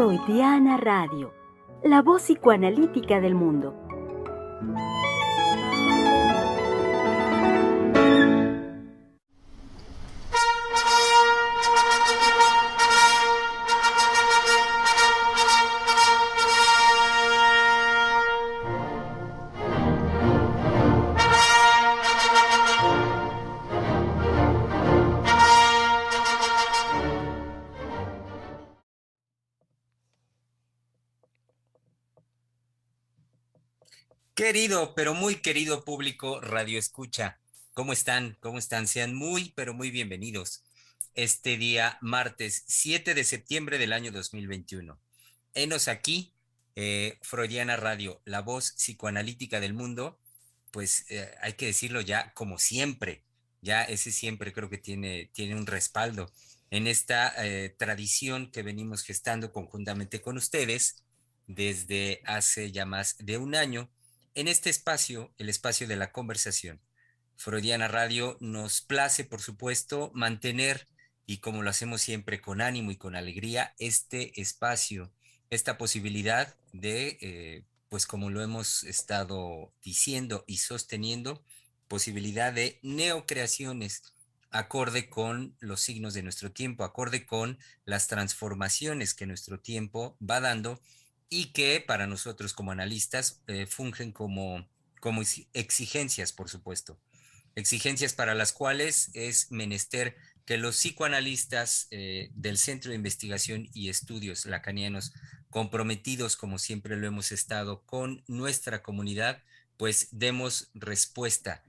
Freudiana Radio, la voz psicoanalítica del mundo. Querido, pero muy querido público Radio Escucha, ¿cómo están? ¿Cómo están? Sean muy, pero muy bienvenidos este día martes 7 de septiembre del año 2021. Henos aquí, Freudiana Radio, la voz psicoanalítica del mundo, pues hay que decirlo ya como siempre, ya ese siempre creo que tiene un respaldo en esta tradición que venimos gestando conjuntamente con ustedes desde hace ya más de un año en este espacio, el espacio de la conversación. Freudiana Radio nos place, por supuesto, mantener, y como lo hacemos siempre con ánimo y con alegría, este espacio, esta posibilidad de, pues como lo hemos estado diciendo y sosteniendo, posibilidad de neocreaciones acorde con los signos de nuestro tiempo, acorde con las transformaciones que nuestro tiempo va dando y que para nosotros como analistas fungen como exigencias, por supuesto. Exigencias para las cuales es menester que los psicoanalistas del Centro de Investigación y Estudios Lacanianos, comprometidos como siempre lo hemos estado con nuestra comunidad, pues demos respuesta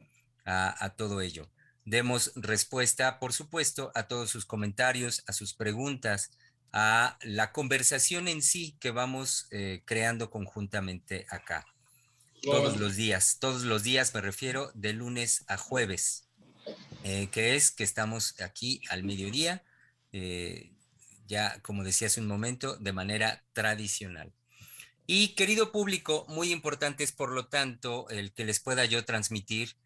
a todo ello. Demos respuesta, por supuesto, a todos sus comentarios, a sus preguntas, a la conversación en sí que vamos creando conjuntamente acá. Todos los días me refiero de lunes a jueves, que estamos aquí al mediodía, eh, ya como decía hace un momento, de manera tradicional. Y querido público, muy importante es por lo tanto el que les pueda yo transmitir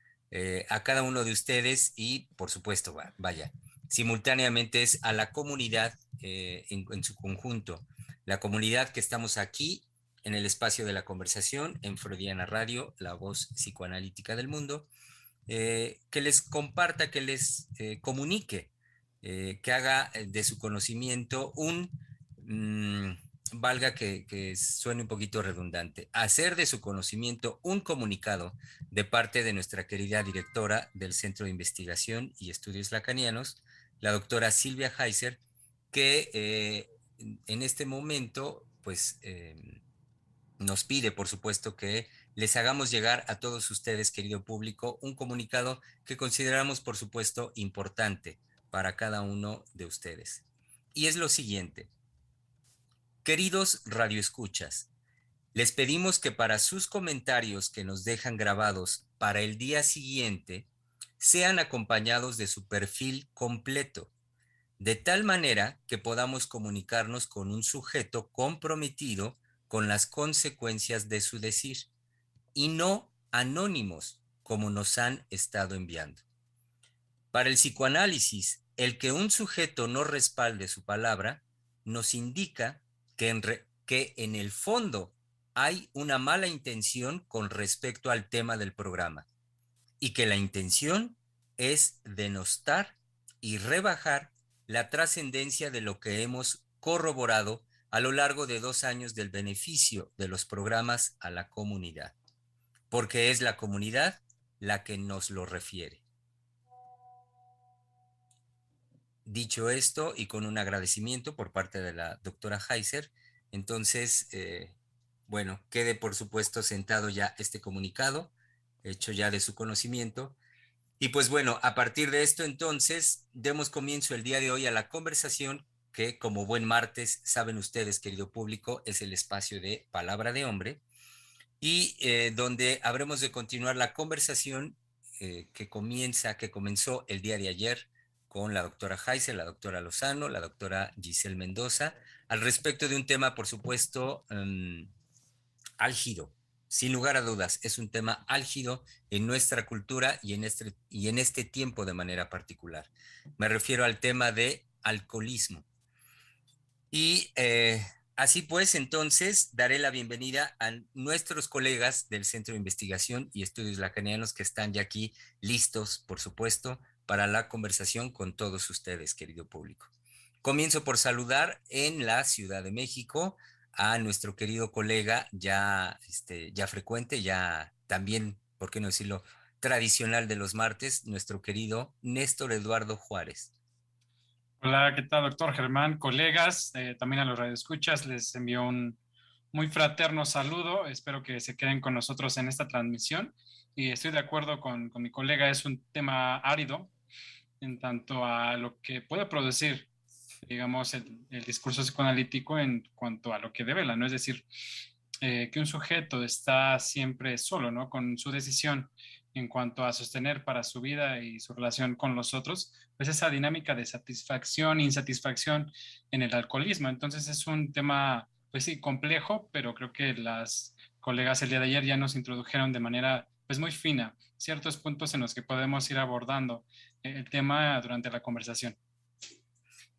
a cada uno de ustedes y por supuesto, vaya, simultáneamente es a la comunidad en su conjunto, la comunidad que estamos aquí en el espacio de la conversación en Freudiana Radio, la voz psicoanalítica del mundo, que les comparta, que les comunique, que haga de su conocimiento valga que suene un poquito redundante, hacer de su conocimiento un comunicado de parte de nuestra querida directora del Centro de Investigación y Estudios Lacanianos, la doctora Silvia Heiser, que en este momento, pues, nos pide, por supuesto, que les hagamos llegar a todos ustedes, querido público, un comunicado que consideramos, por supuesto, importante para cada uno de ustedes. Y es lo siguiente. Queridos radioescuchas, les pedimos que para sus comentarios que nos dejan grabados para el día siguiente, sean acompañados de su perfil completo, de tal manera que podamos comunicarnos con un sujeto comprometido con las consecuencias de su decir y no anónimos como nos han estado enviando. Para el psicoanálisis, el que un sujeto no respalde su palabra nos indica que en el fondo hay una mala intención con respecto al tema del programa y que la intención es denostar y rebajar la trascendencia de lo que hemos corroborado a lo largo de 2 años del beneficio de los programas a la comunidad, porque es la comunidad la que nos lo refiere. Dicho esto, y con un agradecimiento por parte de la doctora Heiser, entonces, bueno, quede por supuesto sentado ya este comunicado, hecho ya de su conocimiento. Y pues bueno, a partir de esto entonces, demos comienzo el día de hoy a la conversación que como buen martes, saben ustedes, querido público, es el espacio de Palabra de Hombre y donde habremos de continuar la conversación que comenzó el día de ayer con la doctora Heiser, la doctora Lozano, la doctora Giselle Mendoza, al respecto de un tema, por supuesto, álgido. Sin lugar a dudas, es un tema álgido en nuestra cultura y en este tiempo de manera particular. Me refiero al tema de alcoholismo. Y Así pues, entonces daré la bienvenida a nuestros colegas del Centro de Investigación y Estudios Lacanianos que están ya aquí listos, por supuesto, para la conversación con todos ustedes, querido público. Comienzo por saludar en la Ciudad de México a nuestro querido colega ya frecuente, ya también, ¿por qué no decirlo?, tradicional de los martes, nuestro querido Néstor Eduardo Juárez. Hola, ¿qué tal, doctor Germán? Colegas, también a los radioescuchas les envío un muy fraterno saludo. Espero que se queden con nosotros en esta transmisión. Y estoy de acuerdo con mi colega, es un tema árido en tanto a lo que puede producir, digamos, el discurso psicoanalítico en cuanto a lo que devela, ¿no? Es decir, que un sujeto está siempre solo, ¿no? Con su decisión en cuanto a sostener para su vida y su relación con los otros, pues esa dinámica de satisfacción e insatisfacción en el alcoholismo. Entonces es un tema, pues sí, complejo, pero creo que las colegas el día de ayer ya nos introdujeron de manera, pues muy fina, ciertos puntos en los que podemos ir abordando el tema durante la conversación.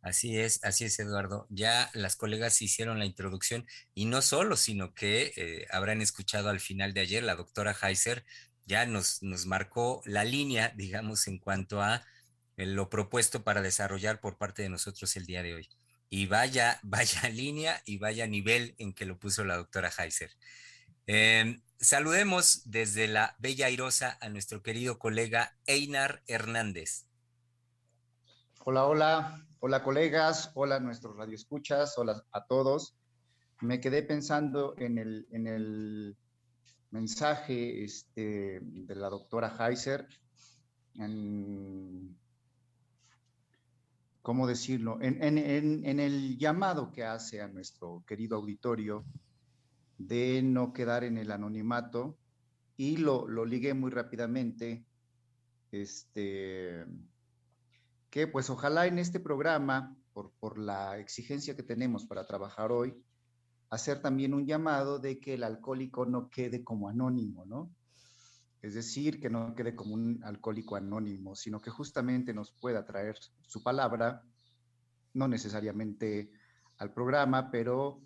Así es, Eduardo. Ya las colegas hicieron la introducción y no solo, sino que habrán escuchado al final de ayer, la doctora Heiser ya nos marcó la línea, digamos, en cuanto a lo propuesto para desarrollar por parte de nosotros el día de hoy. Y vaya línea y vaya nivel en que lo puso la doctora Heiser. Saludemos desde la Bella Airosa a nuestro querido colega Einar Hernández. Hola, hola, hola colegas, hola nuestros radioescuchas, hola a todos. Me quedé pensando en el mensaje de la doctora Heiser, en, ¿cómo decirlo? En el llamado que hace a nuestro querido auditorio de no quedar en el anonimato, y lo ligué muy rápidamente, que pues ojalá en este programa, por la exigencia que tenemos para trabajar hoy, hacer también un llamado de que el alcohólico no quede como anónimo, ¿no? Es decir, que no quede como un alcohólico anónimo, sino que justamente nos pueda traer su palabra, no necesariamente al programa, pero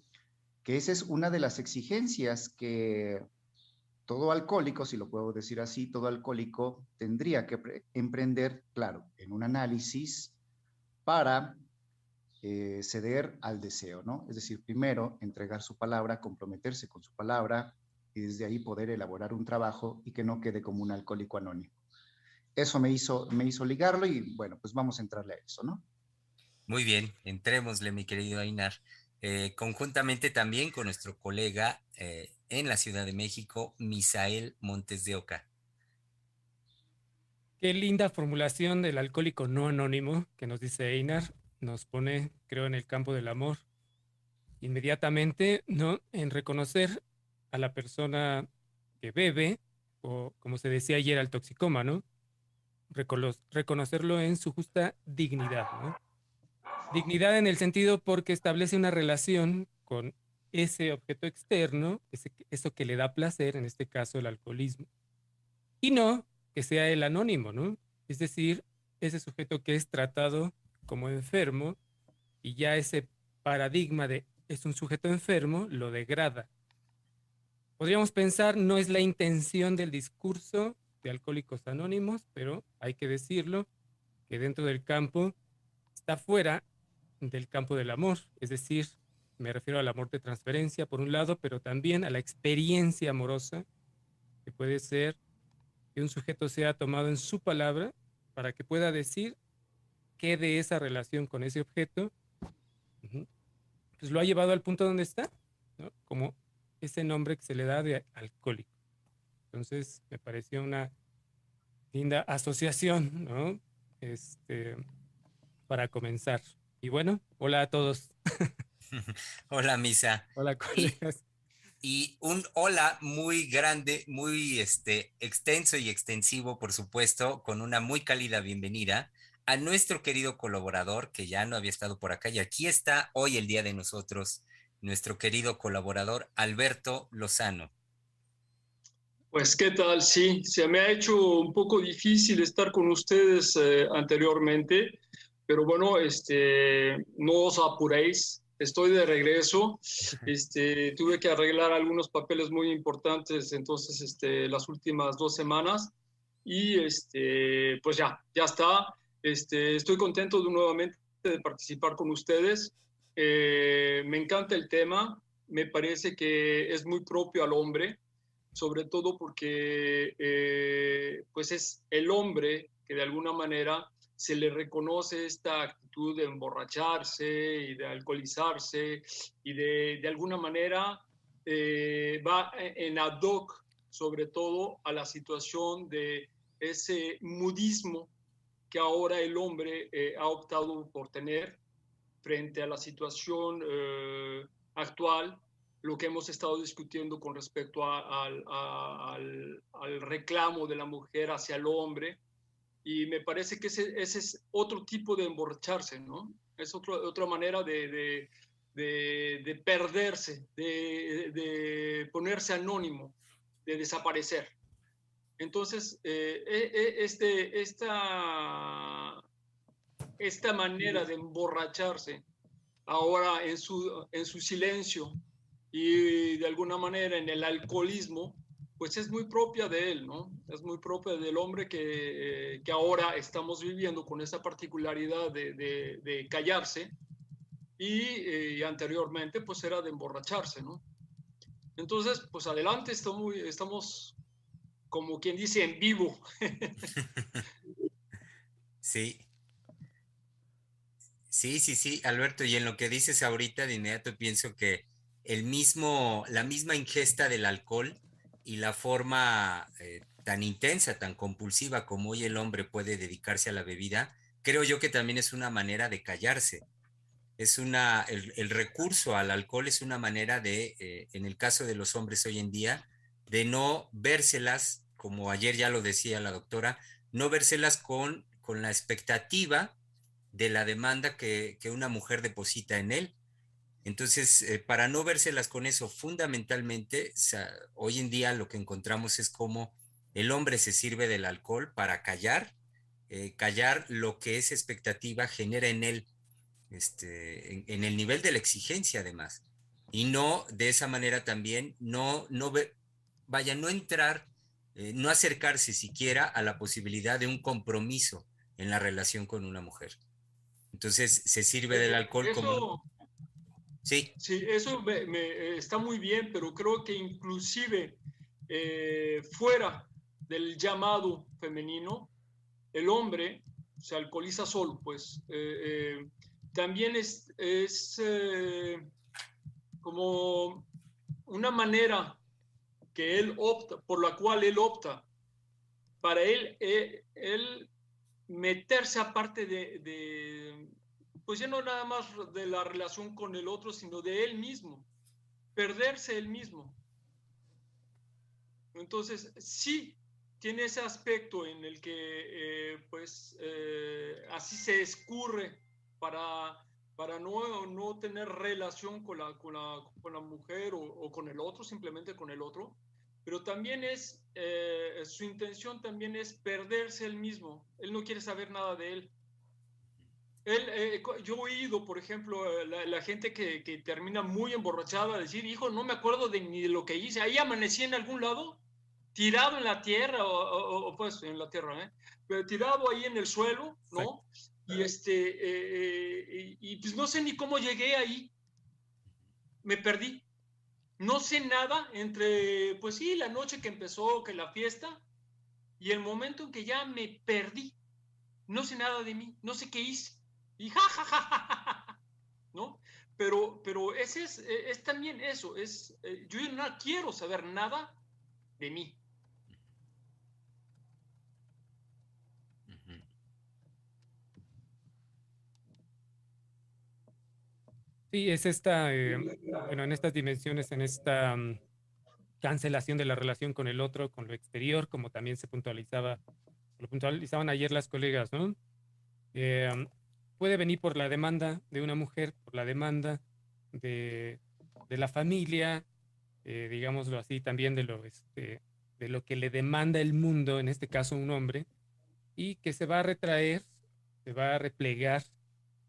que esa es una de las exigencias que todo alcohólico, si lo puedo decir así, todo alcohólico tendría que emprender, claro, en un análisis para ceder al deseo, ¿no? Es decir, primero entregar su palabra, comprometerse con su palabra y desde ahí poder elaborar un trabajo y que no quede como un alcohólico anónimo. Eso me hizo ligarlo y bueno, pues vamos a entrarle a eso, ¿no? Muy bien, entrémosle, mi querido Ainar. Conjuntamente también con nuestro colega en la Ciudad de México, Misael Montes de Oca. Qué linda formulación del alcohólico no anónimo que nos dice Einar. Nos pone, creo, en el campo del amor. Inmediatamente, ¿no? En reconocer a la persona que bebe, o como se decía ayer, al toxicómano, reconocerlo en su justa dignidad, ¿no? Dignidad en el sentido porque establece una relación con ese objeto externo, eso que le da placer, en este caso el alcoholismo, y no que sea el anónimo, ¿no? Es decir, ese sujeto que es tratado como enfermo y ya ese paradigma de es un sujeto enfermo lo degrada. Podríamos pensar, no es la intención del discurso de Alcohólicos Anónimos, pero hay que decirlo, que dentro del campo está fuera del campo del amor, es decir, me refiero al amor de transferencia por un lado, pero también a la experiencia amorosa, que puede ser que un sujeto sea tomado en su palabra para que pueda decir qué de esa relación con ese objeto pues lo ha llevado al punto donde está, ¿no? Como ese nombre que se le da de alcohólico. Entonces me pareció una linda asociación, ¿no? Para comenzar. Y bueno, hola a todos. Hola, Misa. Hola, colegas. Y un hola muy grande, muy extenso y extensivo, por supuesto, con una muy cálida bienvenida a nuestro querido colaborador que ya no había estado por acá y aquí está hoy el día de nosotros, nuestro querido colaborador Alberto Lozano. Pues qué tal, sí, se me ha hecho un poco difícil estar con ustedes anteriormente, pero bueno, no os apuréis, estoy de regreso. Tuve que arreglar algunos papeles muy importantes, entonces, las últimas 2 semanas. Y pues ya está. Estoy contento nuevamente de participar con ustedes. Me encanta el tema. Me parece que es muy propio al hombre, sobre todo porque pues es el hombre que de alguna manera se le reconoce esta actitud de emborracharse y de alcoholizarse y de alguna manera va en ad hoc sobre todo a la situación de ese mudismo que ahora el hombre ha optado por tener frente a la situación actual, lo que hemos estado discutiendo con respecto al reclamo de la mujer hacia el hombre, y me parece que ese es otro tipo de emborracharse, ¿no? Es otra manera de perderse, de ponerse anónimo, de desaparecer. Entonces, esta manera de emborracharse ahora en su silencio y de alguna manera en el alcoholismo, pues es muy propia de él, ¿no? Es muy propia del hombre que ahora estamos viviendo con esa particularidad de callarse y anteriormente pues era de emborracharse, ¿no? Entonces, pues adelante, estamos como quien dice en vivo. Sí, sí, Alberto, y en lo que dices ahorita de inmediato pienso que la misma ingesta del alcohol y la forma tan intensa, tan compulsiva como hoy el hombre puede dedicarse a la bebida, creo yo que también es una manera de callarse. El recurso al alcohol es una manera en el caso de los hombres hoy en día, de no vérselas, como ayer ya lo decía la doctora, no vérselas con la expectativa de la demanda que una mujer deposita en él. Entonces, para no vérselas con eso, fundamentalmente, o sea, hoy en día lo que encontramos es cómo el hombre se sirve del alcohol para callar lo que esa expectativa genera en él, en el nivel de la exigencia además. Y no, de esa manera también, no entrar, no acercarse siquiera a la posibilidad de un compromiso en la relación con una mujer. Entonces se sirve del alcohol como un... Eso, Sí, sí, eso está muy bien, pero creo que inclusive fuera del llamado femenino, el hombre se alcoholiza solo, pues también es como una manera que él opta, por la cual él opta, para él meterse aparte pues ya no nada más de la relación con el otro, sino de él mismo, perderse él mismo. Entonces, sí, tiene ese aspecto en el que, así se escurre para no tener relación con la mujer o con el otro, simplemente con el otro. Pero también su intención también es perderse él mismo. Él no quiere saber nada de él. Yo he oído, por ejemplo, la gente que termina muy emborrachada decir, hijo, no me acuerdo ni de lo que hice. Ahí amanecí en algún lado, tirado en la tierra, o pues en la tierra, pero tirado ahí en el suelo, ¿no? Y pues no sé ni cómo llegué ahí, me perdí. No sé nada entre, pues sí, la noche que empezó, que la fiesta, y el momento en que ya me perdí. No sé nada de mí, no sé qué hice. Y ja, ja, ja, ja, ja, ja, ¿no? Pero ese es también eso, yo no quiero saber nada de mí. Sí, es bueno, en estas dimensiones, en esta cancelación de la relación con el otro, con lo exterior, como también lo puntualizaban ayer las colegas, ¿no? Eh, Puede venir por la demanda de una mujer, por la demanda de, de la familia, digámoslo así, también de lo que le demanda el mundo, en este caso un hombre, y que se va a retraer, se va a replegar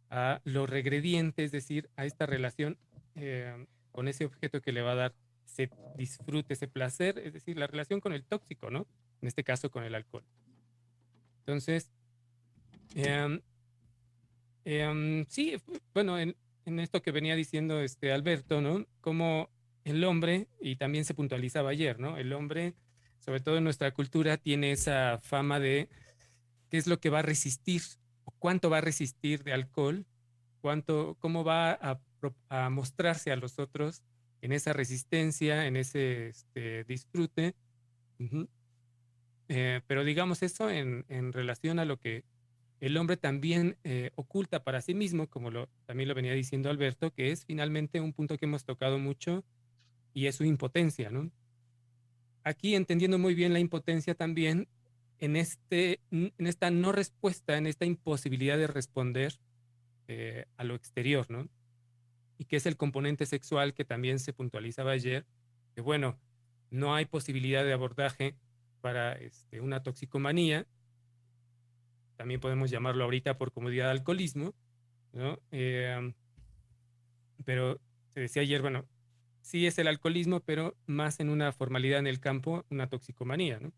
a lo regrediente, es decir, a esta relación con ese objeto que le va a dar ese disfrute, ese placer, es decir, la relación con el tóxico, ¿no? En este caso con el alcohol. Entonces, sí, bueno, en esto que venía diciendo Alberto, ¿no? Como el hombre, y también se puntualizaba ayer, ¿no? El hombre, sobre todo en nuestra cultura, tiene esa fama de qué es lo que va a resistir, o cuánto va a resistir de alcohol, cómo va a mostrarse a los otros en esa resistencia, en ese disfrute. Uh-huh. Pero digamos eso en relación a lo que el hombre también oculta para sí mismo, como también lo venía diciendo Alberto, que es finalmente un punto que hemos tocado mucho y es su impotencia, ¿no? Aquí entendiendo muy bien la impotencia también en esta no respuesta, en esta imposibilidad de responder a lo exterior, ¿no? Y que es el componente sexual que también se puntualizaba ayer, que bueno, no hay posibilidad de abordaje para una toxicomanía, también podemos llamarlo ahorita por comodidad de alcoholismo, ¿no? Pero se decía ayer, bueno, sí es el alcoholismo, pero más en una formalidad en el campo, una toxicomanía, ¿no?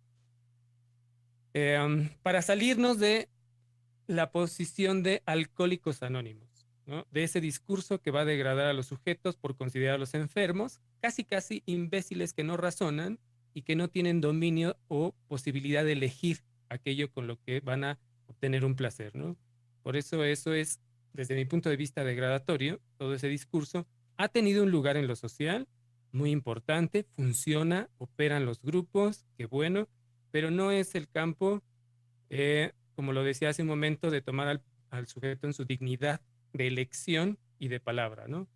Para salirnos de la posición de alcohólicos anónimos, ¿no? De ese discurso que va a degradar a los sujetos por considerarlos enfermos, casi imbéciles que no razonan y que no tienen dominio o posibilidad de elegir aquello con lo que van a obtener un placer, ¿no? Por eso es, desde mi punto de vista, degradatorio. Todo ese discurso ha tenido un lugar en lo social muy importante, funciona, operan los grupos, qué bueno, pero no es el campo, como lo decía hace un momento, de tomar al sujeto en su dignidad de elección y de palabra, ¿no?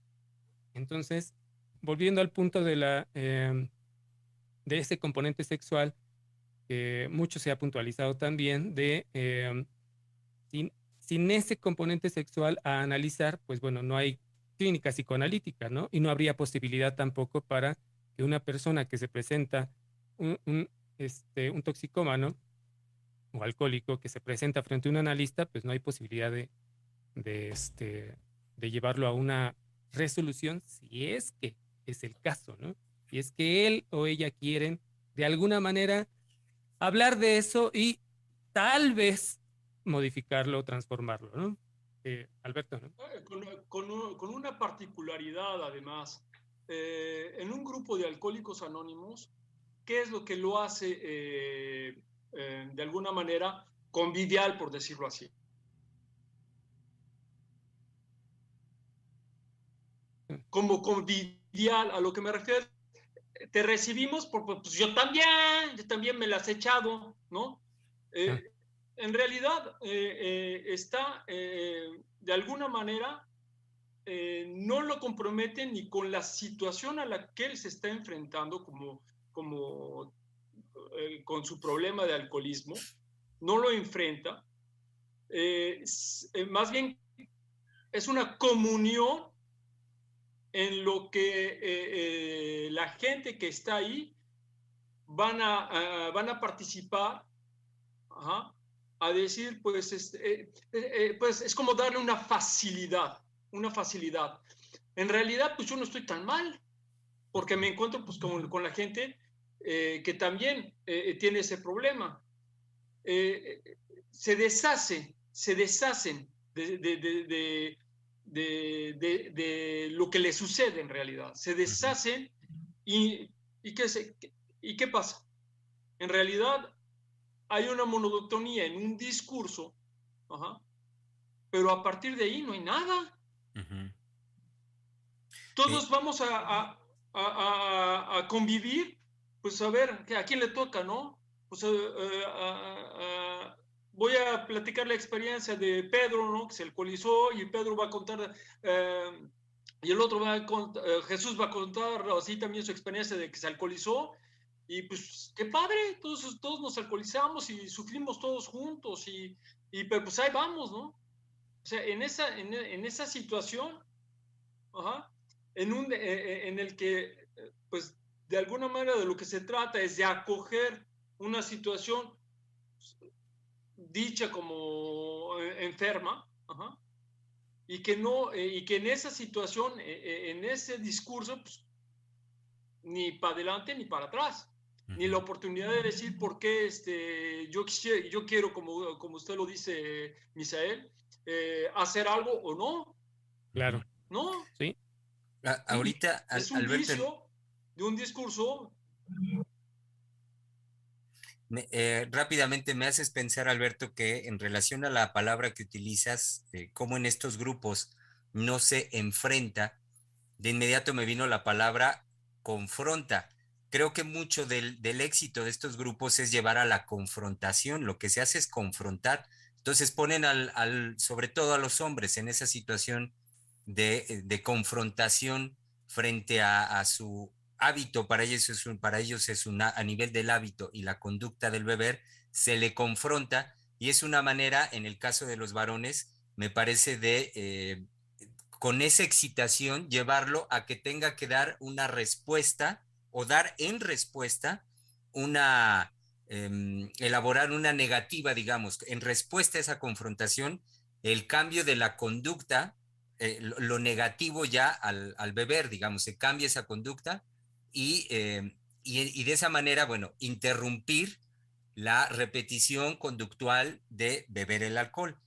Entonces, volviendo al punto de ese componente sexual, que mucho se ha puntualizado también, sin ese componente sexual a analizar, pues bueno, no hay clínica psicoanalítica, ¿no? Y no habría posibilidad tampoco para que una persona que se presenta, un toxicómano o alcohólico que se presenta frente a un analista, pues no hay posibilidad de llevarlo a una resolución si es que es el caso, ¿no? Si es que él o ella quieren de alguna manera hablar de eso y tal vez modificarlo o transformarlo, ¿no? Alberto, ¿no? Con una particularidad, además, en un grupo de alcohólicos anónimos, ¿qué es lo que lo hace de alguna manera convivial, por decirlo así? Como convivial, a lo que me refiero, te recibimos porque pues, yo también me las he echado, ¿no? En realidad está de alguna manera no lo comprometen ni con la situación a la que él se está enfrentando con su problema de alcoholismo, no lo enfrenta, más bien es una comunión en lo que la gente que está ahí van a participar, ajá, a decir, pues es como darle una facilidad. En realidad, pues yo no estoy tan mal, porque me encuentro pues con la gente que también tiene ese problema. Se deshacen de lo que le sucede en realidad. Se deshacen y ¿qué pasa? En realidad hay una monotonía en un discurso, ajá, pero a partir de ahí no hay nada. Todos vamos a convivir, pues a ver a quién le toca, ¿no? Pues voy a platicar la experiencia de Pedro, ¿no? Que se alcoholizó y Pedro va a contar, y el otro va a contar, Jesús va a contar así también su experiencia de que se alcoholizó. Y pues qué padre, todos nos alcoholizamos y sufrimos todos juntos pero pues ahí vamos, ¿no? O sea, en esa situación, ajá, en el que, pues, de alguna manera de lo que se trata es de acoger una situación dicha como enferma, ajá, y que no, y que en esa situación, en ese discurso, pues, ni para adelante ni para atrás, ni la oportunidad de decir por qué yo quiero, como usted lo dice, Misael, hacer algo o no. Claro. No. Sí. Ahorita, Es un Alberto, vicio de un discurso. rápidamente me haces pensar, Alberto, que en relación a la palabra que utilizas, cómo en estos grupos no se enfrenta, de inmediato me vino la palabra confronta. Creo que mucho del éxito de estos grupos es llevar a la confrontación. Lo que se hace es confrontar. Entonces ponen sobre todo a los hombres en esa situación de confrontación frente a su hábito. Para ellos es a nivel del hábito y la conducta del beber, se le confronta y es una manera, en el caso de los varones, me parece con esa excitación, llevarlo a que tenga que dar una respuesta o dar en respuesta elaborar una negativa, digamos, en respuesta a esa confrontación, el cambio de la conducta, lo negativo ya al beber, digamos, se cambia esa conducta y de esa manera, bueno, interrumpir la repetición conductual de beber el alcohol,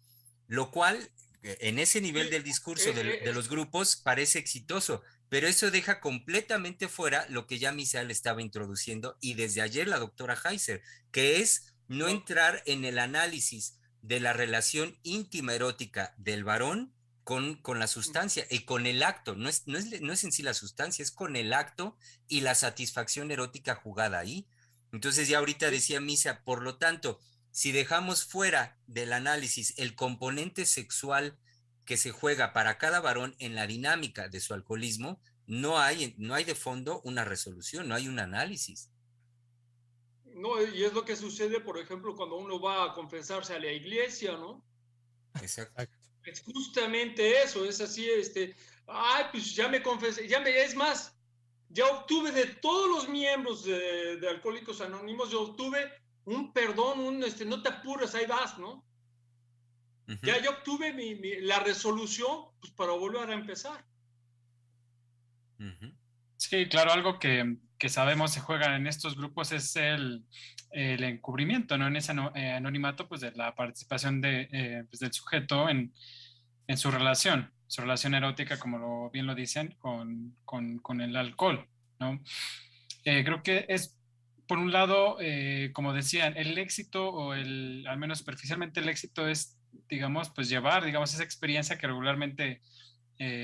lo cual en ese nivel del discurso de los grupos parece exitoso, pero eso deja completamente fuera lo que ya Misael estaba introduciendo y desde ayer la doctora Heiser, que es no entrar en el análisis de la relación íntima erótica del varón con la sustancia y con el acto. No es en sí la sustancia, es con el acto y la satisfacción erótica jugada ahí. Entonces ya ahorita decía Misa, por lo tanto, si dejamos fuera del análisis el componente sexual que se juega para cada varón en la dinámica de su alcoholismo, no hay de fondo una resolución, no hay un análisis. No, y es lo que sucede, por ejemplo, cuando uno va a confesarse a la iglesia, ¿no? Exacto. Es justamente eso, es así, pues ya me confesé, es más, ya obtuve de todos los miembros de Alcohólicos Anónimos, yo obtuve un perdón, no te apures, ahí vas, ¿no? Uh-huh. Ya yo obtuve la resolución, pues, para volver a empezar. Uh-huh. Sí, claro, algo que sabemos se juega en estos grupos es el encubrimiento, ¿no? En ese anonimato, pues, de la participación pues, del sujeto en su relación erótica, como bien lo dicen, con el alcohol, ¿no? Creo que es, por un lado, como decían, el éxito, o al menos superficialmente el éxito es, digamos, pues llevar, digamos, esa experiencia que regularmente,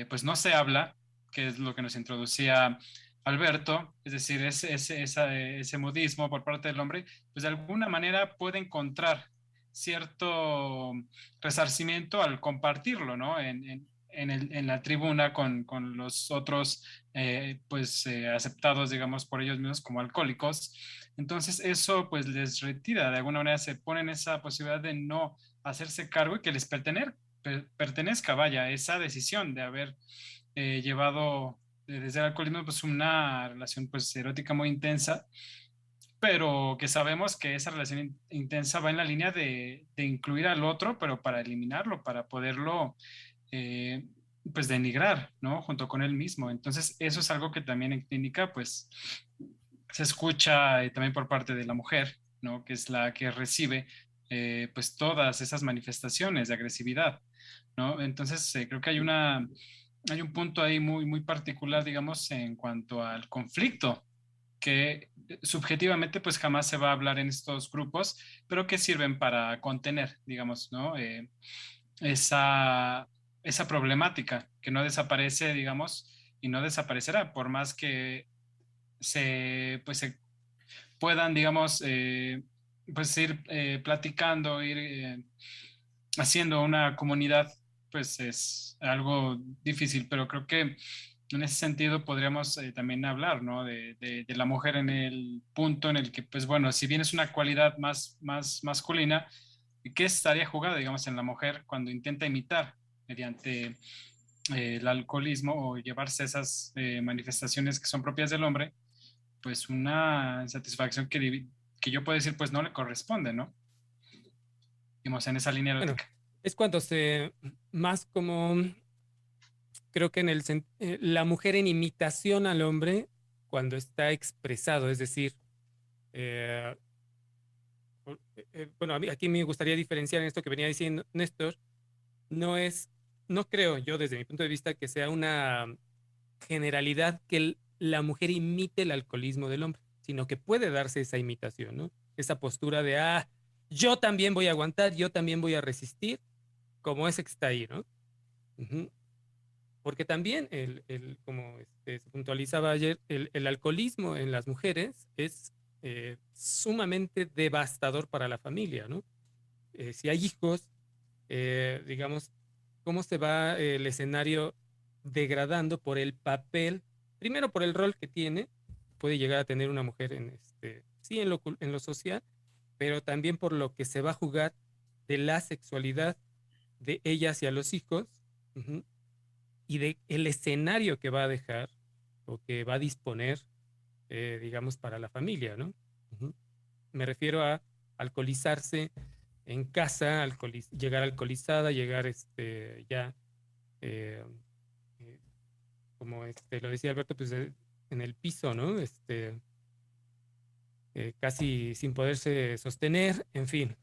pues no se habla, que es lo que nos introducía Alberto, es decir, ese modismo por parte del hombre, pues de alguna manera puede encontrar cierto resarcimiento al compartirlo, ¿no? En la tribuna con los otros, aceptados, digamos, por ellos mismos como alcohólicos. Entonces eso pues les retira, de alguna manera se ponen esa posibilidad de no hacerse cargo y que les pertenezca, vaya, esa decisión de haber llevado desde el alcoholismo pues una relación pues erótica muy intensa, pero que sabemos que esa relación intensa va en la línea de incluir al otro, pero para eliminarlo, para poderlo pues denigrar, ¿no? Junto con él mismo. Entonces eso es algo que también en clínica pues se escucha también por parte de la mujer, ¿no? Que es la que recibe pues todas esas manifestaciones de agresividad, ¿no? Entonces creo que hay un punto ahí muy, muy particular, digamos, en cuanto al conflicto, que subjetivamente pues jamás se va a hablar en estos grupos, pero que sirven para contener, digamos, ¿no? Esa problemática que no desaparece, digamos, y no desaparecerá, por más que se puedan, digamos, pues ir platicando, ir haciendo una comunidad, pues es algo difícil, pero creo que en ese sentido podríamos también hablar, ¿no? De la mujer en el punto en el que, pues bueno, si bien es una cualidad más masculina, ¿qué estaría jugada, digamos, en la mujer cuando intenta imitar mediante el alcoholismo o llevarse esas manifestaciones que son propias del hombre? Pues una satisfacción que yo puedo decir, pues no le corresponde, ¿no? Digamos, en esa línea erótica. Bueno, es cuando más como creo que la mujer en imitación al hombre cuando está expresado, es decir, eh, bueno, aquí me gustaría diferenciar en esto que venía diciendo Néstor, no creo yo desde mi punto de vista que sea una generalidad que la mujer imite el alcoholismo del hombre, sino que puede darse esa imitación, ¿no? Esa postura de, yo también voy a aguantar, yo también voy a resistir, como ese que está ahí, ¿no? Uh-huh. Porque también, como se puntualizaba ayer, el alcoholismo en las mujeres es sumamente devastador para la familia, ¿no? Si hay hijos, digamos, cómo se va el escenario degradando por el papel, primero por el rol que puede llegar a tener una mujer sí, en lo social, pero también por lo que se va a jugar de la sexualidad de ella hacia los hijos, uh-huh, y de el escenario que va a dejar o que va a disponer, digamos, para la familia, ¿no? Uh-huh. Me refiero a alcoholizarse en casa, llegar alcoholizada, llegar ya, como lo decía Alberto, pues en el piso, ¿no? Casi sin poderse sostener, en fin.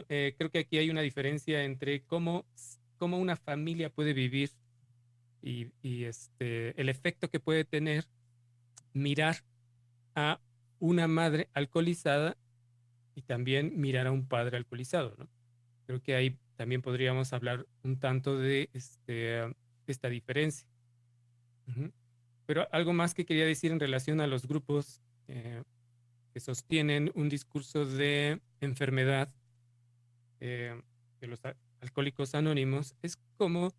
Creo que aquí hay una diferencia entre cómo una familia puede vivir y el efecto que puede tener mirar a una madre alcoholizada y también mirar a un padre alcoholizado, ¿no? Creo que ahí también podríamos hablar un tanto de esta diferencia. Uh-huh. Pero algo más que quería decir en relación a los grupos que sostienen un discurso de enfermedad de los alcohólicos anónimos es como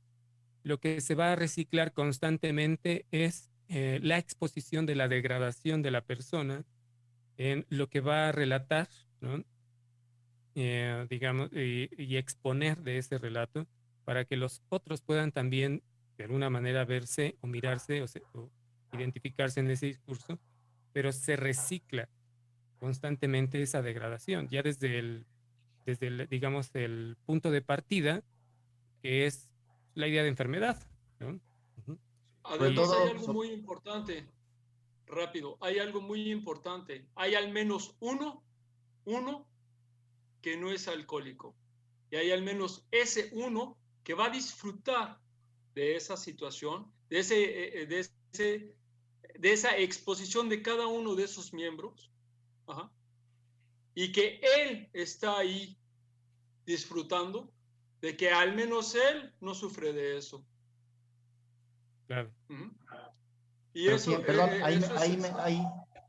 lo que se va a reciclar constantemente es la exposición de la degradación de la persona en lo que va a relatar, ¿no? Digamos, y exponer de ese relato para que los otros puedan también de alguna manera verse o mirarse o identificarse en ese discurso, pero se recicla constantemente esa degradación, ya desde el, digamos, el punto de partida, que es la idea de enfermedad, ¿no? Uh-huh. Sobre Además, hay todo, algo muy importante, rápido, hay algo muy importante. Hay al menos uno que no es alcohólico. Y hay al menos ese uno que va a disfrutar de esa situación, de esa exposición de cada uno de esos miembros, ajá, y que él está ahí disfrutando de que al menos él no sufre de eso. Claro. Uh-huh. Y pero eso, perdón, eso es...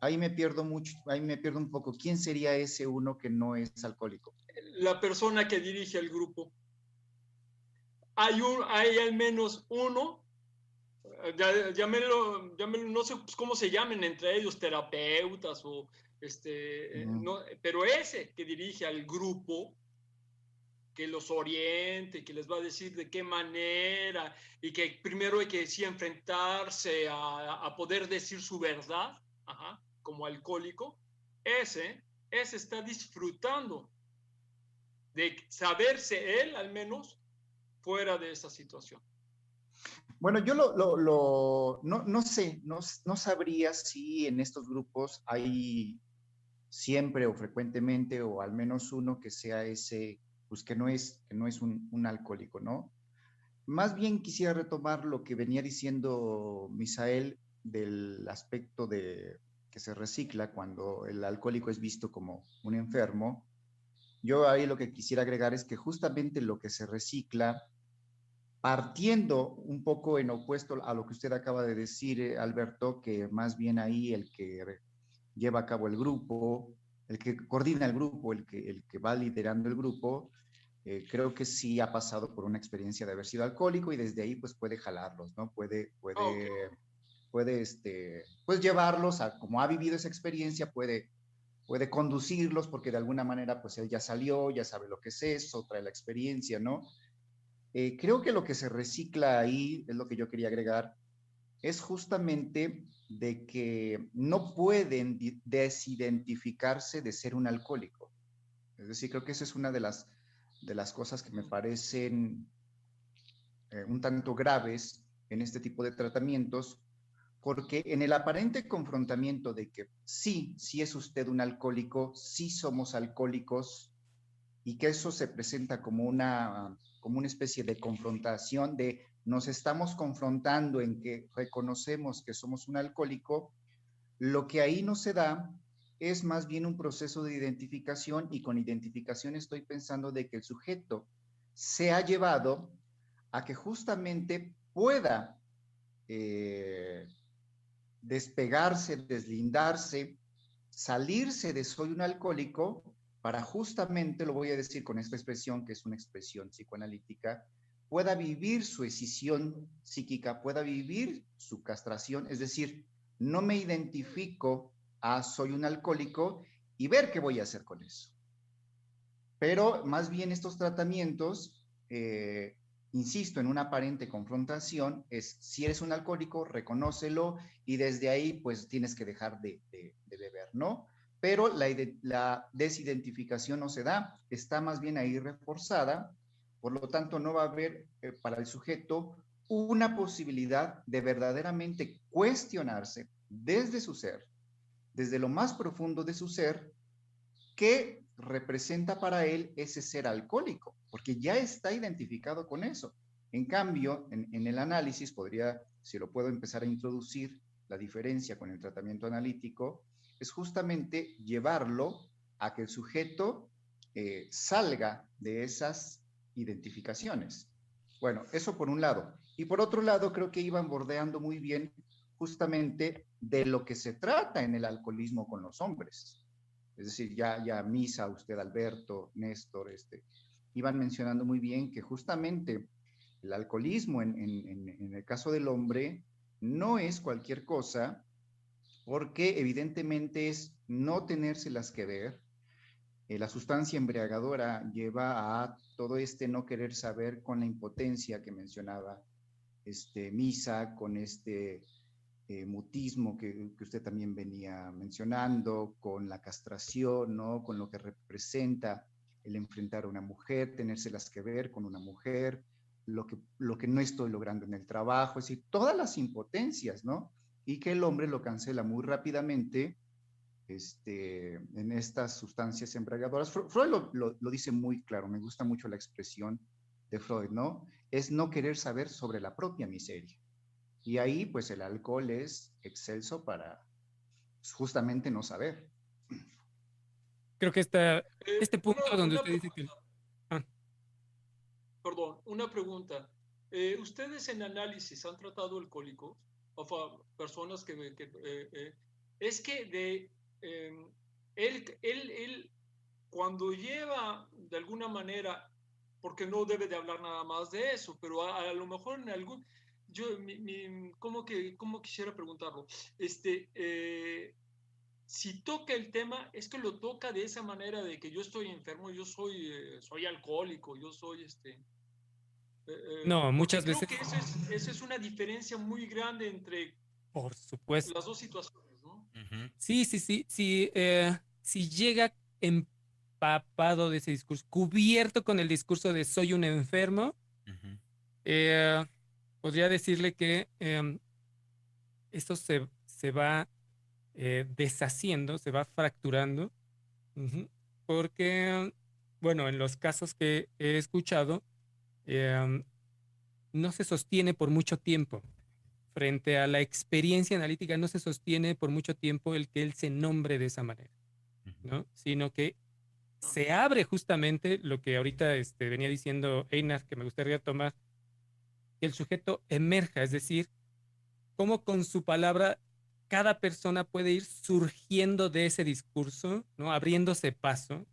ahí me pierdo mucho, ahí me pierdo un poco. ¿Quién sería ese uno que no es alcohólico? La persona que dirige el grupo. Hay al menos uno, llámenlo, no sé cómo se llamen entre ellos, terapeutas o no, pero ese que dirige al grupo, que los oriente, que les va a decir de qué manera y que primero hay que sí enfrentarse a poder decir su verdad, ajá, como alcohólico, ese está disfrutando de saberse él al menos fuera de esa situación. Bueno, yo no sé, no sabría si en estos grupos hay siempre o frecuentemente o al menos uno que sea ese, pues que no es un alcohólico, ¿no? Más bien quisiera retomar lo que venía diciendo Misael del aspecto de que se recicla cuando el alcohólico es visto como un enfermo. Yo ahí lo que quisiera agregar es que justamente lo que se recicla, partiendo un poco en opuesto a lo que usted acaba de decir, Alberto, que más bien ahí el que lleva a cabo el grupo, el que coordina el grupo, el que va liderando el grupo, creo que sí ha pasado por una experiencia de haber sido alcohólico y desde ahí pues puede jalarlos, ¿no? Puede pues llevarlos a, como ha vivido esa experiencia, puede conducirlos porque de alguna manera pues él ya salió, ya sabe lo que es eso, trae la experiencia, ¿no? Creo que lo que se recicla ahí, es lo que yo quería agregar, es justamente de que no pueden desidentificarse de ser un alcohólico. Es decir, creo que esa es una de las cosas que me parecen un tanto graves en este tipo de tratamientos, porque en el aparente confrontamiento de que sí es usted un alcohólico, sí somos alcohólicos, y que eso se presenta como una especie de confrontación, de nos estamos confrontando en que reconocemos que somos un alcohólico, lo que ahí no se da es más bien un proceso de identificación, y con identificación estoy pensando de que el sujeto se ha llevado a que justamente pueda despegarse, deslindarse, salirse de soy un alcohólico, para justamente, lo voy a decir con esta expresión, que es una expresión psicoanalítica, pueda vivir su escisión psíquica, pueda vivir su castración, es decir, no me identifico a soy un alcohólico y ver qué voy a hacer con eso. Pero más bien estos tratamientos, insisto, en una aparente confrontación, es si eres un alcohólico, reconócelo, y desde ahí pues tienes que dejar de beber, ¿no? Pero la desidentificación no se da, está más bien ahí reforzada, por lo tanto no va a haber para el sujeto una posibilidad de verdaderamente cuestionarse desde su ser, desde lo más profundo de su ser, qué representa para él ese ser alcohólico, porque ya está identificado con eso. En cambio, en el análisis podría, si lo puedo empezar a introducir, la diferencia con el tratamiento analítico es justamente llevarlo a que el sujeto salga de esas identificaciones. Bueno, eso por un lado. Y por otro lado, creo que iban bordeando muy bien justamente de lo que se trata en el alcoholismo con los hombres. Es decir, ya Misa, usted, Alberto, Néstor, iban mencionando muy bien que justamente el alcoholismo en el caso del hombre no es cualquier cosa, porque evidentemente es no tenérselas que ver. La sustancia embriagadora lleva a todo no querer saber, con la impotencia que mencionaba Misa, con mutismo que usted también venía mencionando, con la castración, ¿no? Con lo que representa el enfrentar a una mujer, tenérselas que ver con una mujer, lo que no estoy logrando en el trabajo, es decir, todas las impotencias, ¿no? Y que el hombre lo cancela muy rápidamente en estas sustancias embriagadoras. Freud lo dice muy claro, me gusta mucho la expresión de Freud, ¿no? Es no querer saber sobre la propia miseria. Y ahí, pues, el alcohol es excelso para justamente no saber. Creo que este punto donde usted dice que... Perdón, una pregunta. ¿Ustedes en análisis han tratado alcohólicos? O personas es que él, cuando lleva de alguna manera, porque no debe de hablar nada más de eso, pero a lo mejor en algún, ¿cómo quisiera preguntarlo? Si toca el tema, es que lo toca de esa manera de que yo estoy enfermo, yo soy alcohólico, yo soy No, muchas creo veces... que esa es una diferencia muy grande entre Por supuesto. las dos situaciones, ¿no? Sí. Si llega empapado de ese discurso, cubierto con el discurso de soy un enfermo, podría decirle que esto se va deshaciendo, se va fracturando, porque, bueno, en los casos que he escuchado, no se sostiene por mucho tiempo. Frente a la experiencia analítica, no se sostiene por mucho tiempo el que él se nombre de esa manera, ¿no? Sino que se abre justamente lo que ahorita venía diciendo Einar, que me gustaría tomar, que el sujeto emerja, es decir, cómo con su palabra cada persona puede ir surgiendo de ese discurso, ¿no? Abriéndose paso,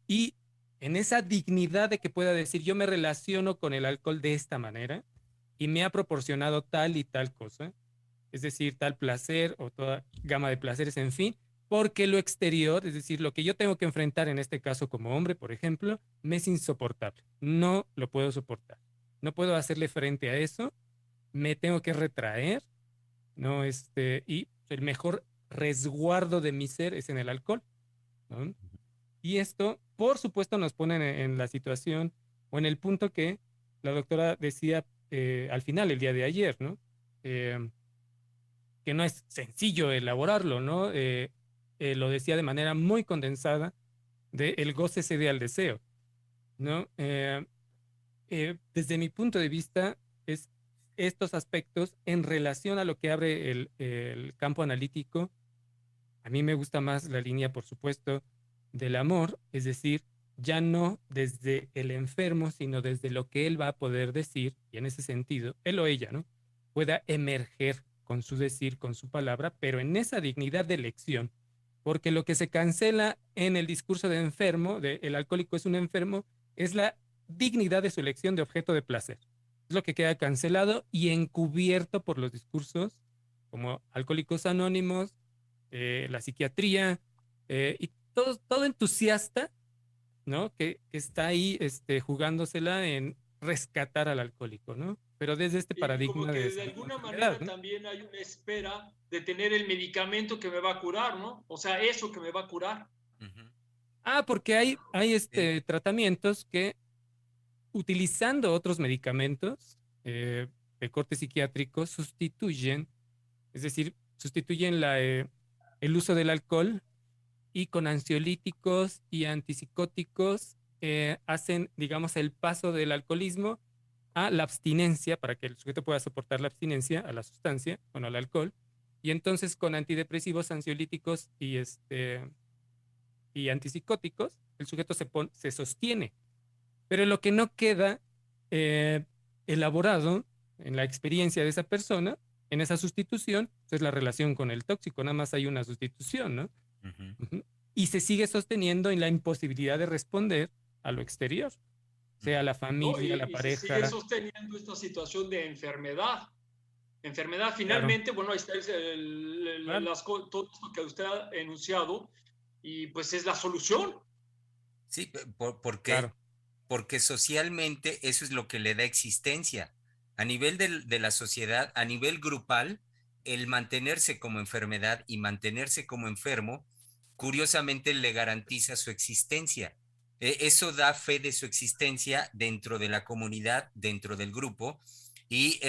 y en esa dignidad de que pueda decir, yo me relaciono con el alcohol de esta manera y me ha proporcionado tal y tal cosa, es decir, tal placer o toda gama de placeres, en fin, porque lo exterior, es decir, lo que yo tengo que enfrentar en este caso como hombre, por ejemplo, me es insoportable, no lo puedo soportar, no puedo hacerle frente a eso, me tengo que retraer, ¿no? Y el mejor resguardo de mi ser es en el alcohol, ¿no? Y esto, por supuesto, nos pone en la situación o en el punto que la doctora decía al final, el día de ayer, ¿no? Que no es sencillo elaborarlo, ¿no? Lo decía de manera muy condensada de el goce cede al deseo, ¿no? Desde mi punto de vista, es estos aspectos en relación a lo que abre el campo analítico. A mí me gusta más la línea, por supuesto, del amor, es decir, ya no desde el enfermo, sino desde lo que él va a poder decir, y en ese sentido, él o ella, ¿no? Pueda emerger con su decir, con su palabra, pero en esa dignidad de elección, porque lo que se cancela en el discurso de enfermo, de el alcohólico es un enfermo, es la dignidad de su elección de objeto de placer. Es lo que queda cancelado y encubierto por los discursos como Alcohólicos Anónimos, la psiquiatría, y todo entusiasta, ¿no? Que está ahí jugándosela en rescatar al alcohólico, ¿no? Pero desde este Y como paradigma que de de salud o alguna enfermedad, manera ¿no? también hay una espera de tener el medicamento que me va a curar, ¿no? O sea, eso que me va a curar. Ujú. Porque hay Eh, tratamientos que, utilizando otros medicamentos de corte psiquiátrico, sustituyen, es decir, sustituyen el uso del alcohol y con ansiolíticos y antipsicóticos hacen, digamos, el paso del alcoholismo a la abstinencia para que el sujeto pueda soportar la abstinencia a la sustancia, bueno, al alcohol. Y entonces con antidepresivos, ansiolíticos y antipsicóticos, el sujeto se sostiene. Pero lo que no queda eh, elaborado en la experiencia de esa persona, en esa sustitución, es la relación con el tóxico, nada más hay una sustitución, ¿no? ujú. Ujú. Y se sigue sosteniendo en la imposibilidad de responder a lo exterior, sea la ¿No? familia, la Y se sigue pareja, sosteniendo esta situación de enfermedad. Enfermedad, claro, finalmente, bueno, ahí está claro, todo esto que usted ha enunciado, y pues es la solución. Sí, claro. porque socialmente eso es lo que le da existencia. A nivel de la sociedad, a nivel grupal, el mantenerse como enfermedad y mantenerse como enfermo, curiosamente le garantiza su existencia. Eso da fe de su existencia dentro de la comunidad, dentro del grupo, y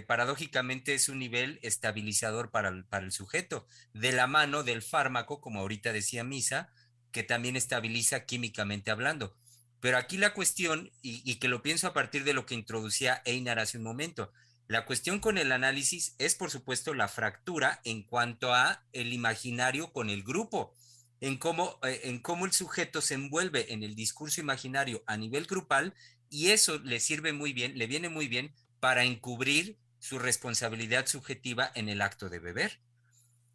paradójicamente, es un nivel estabilizador para el sujeto, de la mano del fármaco, como ahorita decía Misa, que también estabiliza químicamente hablando. Pero aquí la cuestión, y que lo pienso a partir de lo que introducía Einar hace un momento, la cuestión con el análisis es, por supuesto, la fractura en cuanto a el imaginario con el grupo, en cómo el sujeto se envuelve en el discurso imaginario a nivel grupal, y eso le sirve muy bien, le viene muy bien para encubrir su responsabilidad subjetiva en el acto de beber.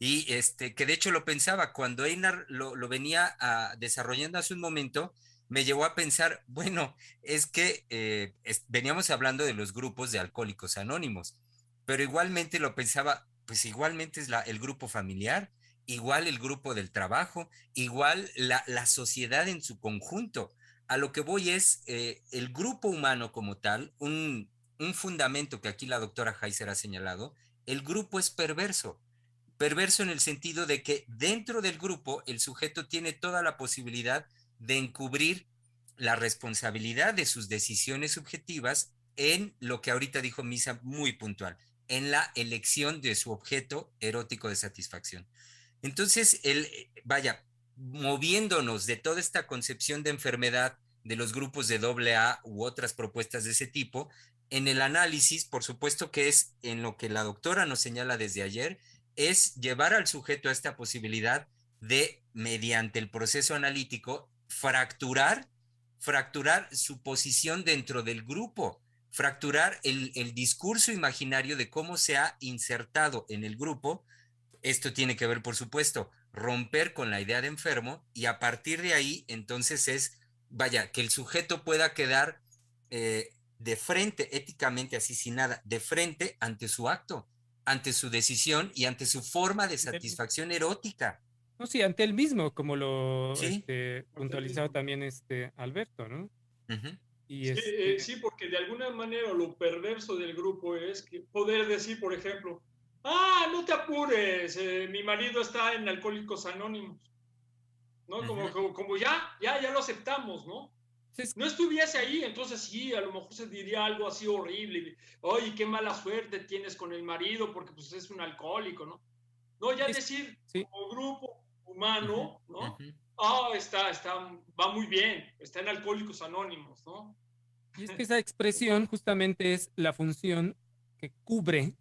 Y que de hecho lo pensaba, cuando Einar lo venía desarrollando hace un momento, me llevó a pensar, bueno, es que veníamos hablando de los grupos de alcohólicos anónimos, pero igualmente lo pensaba, pues igualmente es el grupo familiar, igual el grupo del trabajo, igual la sociedad en su conjunto. A lo que voy es el grupo humano como tal, un fundamento que aquí la doctora Heiser ha señalado, el grupo es perverso. Perverso en el sentido de que dentro del grupo el sujeto tiene toda la posibilidad de encubrir la responsabilidad de sus decisiones subjetivas en lo que ahorita dijo Misa muy puntual, en la elección de su objeto erótico de satisfacción. Entonces, vaya, moviéndonos de toda esta concepción de enfermedad de los grupos de AA u otras propuestas de ese tipo, en el análisis, por supuesto que es en lo que la doctora nos señala desde ayer, es llevar al sujeto a esta posibilidad de, mediante el proceso analítico, fracturar su posición dentro del grupo, fracturar el discurso imaginario de cómo se ha insertado en el grupo. Esto tiene que ver, por supuesto, romper con la idea de enfermo, y a partir de ahí, entonces vaya, que el sujeto pueda quedar de frente, éticamente, así sin nada, de frente ante su acto, ante su decisión y ante su forma de satisfacción erótica. No, sí, ante él mismo, como lo ¿Sí? puntualizaba también Alberto, ¿no? Uh-huh. Y Sí, sí, porque de alguna manera lo perverso del grupo es que poder decir, por ejemplo, no te apures, mi marido está en Alcohólicos Anónimos, ¿no? Uh-huh. Como ya lo aceptamos, ¿no? no estuviese ahí, entonces sí, a lo mejor se diría algo así horrible. Oye, qué mala suerte tienes con el marido porque pues es un alcohólico, ¿no? No, ya decir sí. como grupo humano, ¿no? Ujú. Va muy bien, está en Alcohólicos Anónimos, ¿no? Y es que esa expresión justamente es la función que cubre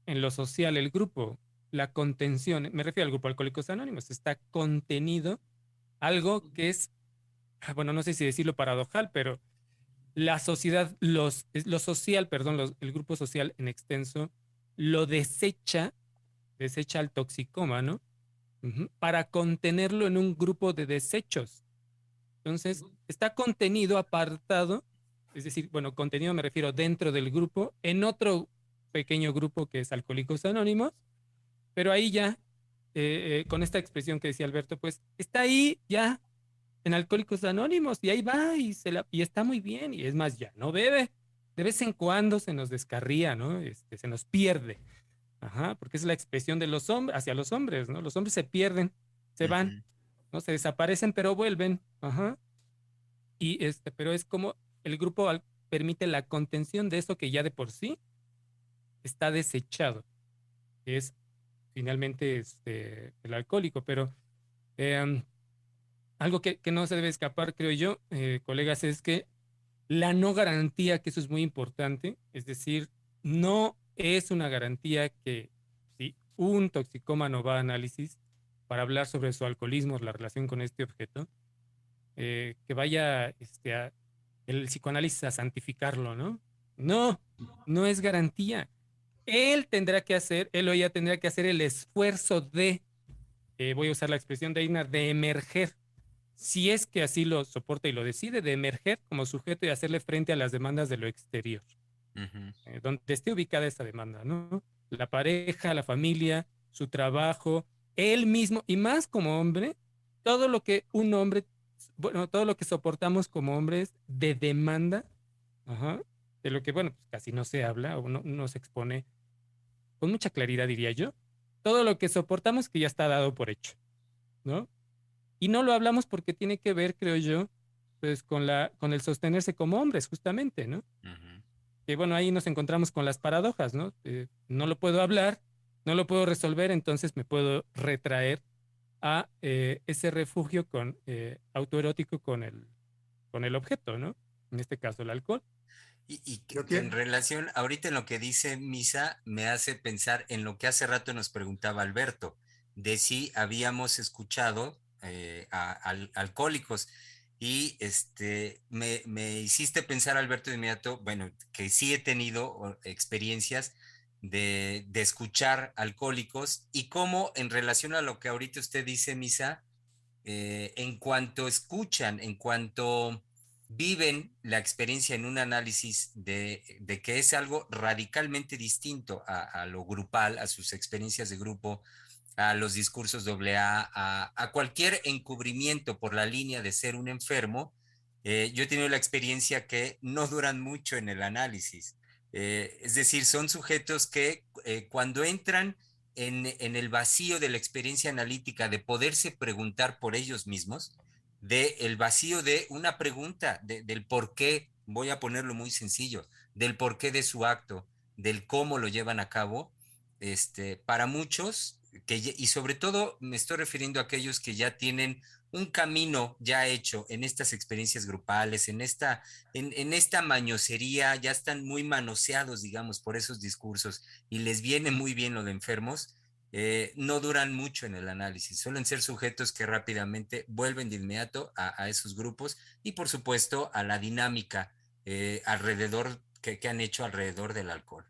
en lo social el grupo, la contención. Me refiero al grupo Alcohólicos Anónimos. Está contenido algo que es, bueno, no sé si decirlo paradojal, pero la sociedad, lo social, perdón, el grupo social en extenso, lo desecha al toxicómano, para contenerlo en un grupo de desechos. Entonces, está contenido, apartado, es decir, bueno, contenido me refiero dentro del grupo, en otro pequeño grupo que es Alcohólicos Anónimos, pero ahí ya, con esta expresión que decía Alberto, pues está ahí ya en Alcohólicos Anónimos y ahí va y está muy bien y es más, ya no bebe. De vez en cuando se nos descarría, ¿no? Se nos pierde. Ajá, porque es la expresión de los hombres hacia los hombres, ¿no? Los hombres se pierden, se van, Ujú. ¿no? Se desaparecen, pero vuelven. Ajá. Pero es como el grupo permite la contención de eso que ya de por sí está desechado, que es finalmente el alcohólico. Pero eh, algo que no se debe escapar, creo yo, colegas, es que la no garantía, que eso es muy importante, es decir, no es una garantía que si un toxicómano va a análisis para hablar sobre su alcoholismo, la relación con este objeto, que vaya el psicoanálisis a santificarlo, ¿no? No, no es garantía. Él o ella tendrá que hacer el esfuerzo voy a usar la expresión de Einar, de emerger, si es que así lo soporta y lo decide, de emerger como sujeto y hacerle frente a las demandas de lo exterior, Ujú. donde esté ubicada esa demanda, ¿no? La pareja, la familia, su trabajo, él mismo, y más como hombre, todo lo que un hombre, bueno, todo lo que soportamos como hombres de demanda, ajá, de lo que, bueno, pues casi no se habla o no se expone con mucha claridad, diría yo, todo lo que soportamos que ya está dado por hecho, ¿no? Y no lo hablamos porque tiene que ver, creo yo, pues con el sostenerse como hombres, justamente, ¿no? Ujú. Que bueno, ahí nos encontramos con las paradojas, ¿no? No lo puedo hablar, no lo puedo resolver, entonces me puedo retraer a ese refugio autoerótico con el objeto, ¿no? En este caso, el alcohol. Y Yo que en quiero, relación, ahorita en lo que dice Misa, me hace pensar en lo que hace rato nos preguntaba Alberto, de si habíamos escuchado alcohólicos. Y me hiciste pensar, Alberto, de inmediato, bueno, que sí he tenido experiencias de escuchar alcohólicos y cómo en relación a lo que ahorita usted dice, Misa, en cuanto escuchan, en cuanto viven la experiencia en un análisis de que es algo radicalmente distinto a lo grupal, a sus experiencias de grupo, a los discursos a cualquier encubrimiento por la línea de ser un enfermo. Yo he tenido la experiencia que no duran mucho en el análisis. Es decir, son sujetos que cuando entran en el vacío de la experiencia analítica, de poderse preguntar por ellos mismos, del vacío de una pregunta, del por qué, voy a ponerlo muy sencillo, del por qué de su acto, del cómo lo llevan a cabo, para muchos, y sobre todo me estoy refiriendo a aquellos que ya tienen un camino ya hecho en estas experiencias grupales, en esta mañosería, ya están muy manoseados, digamos, por esos discursos y les viene muy bien lo de enfermos. No duran mucho en el análisis, suelen ser sujetos que rápidamente vuelven de inmediato a esos grupos y por supuesto a la dinámica alrededor que han hecho alrededor del alcohol.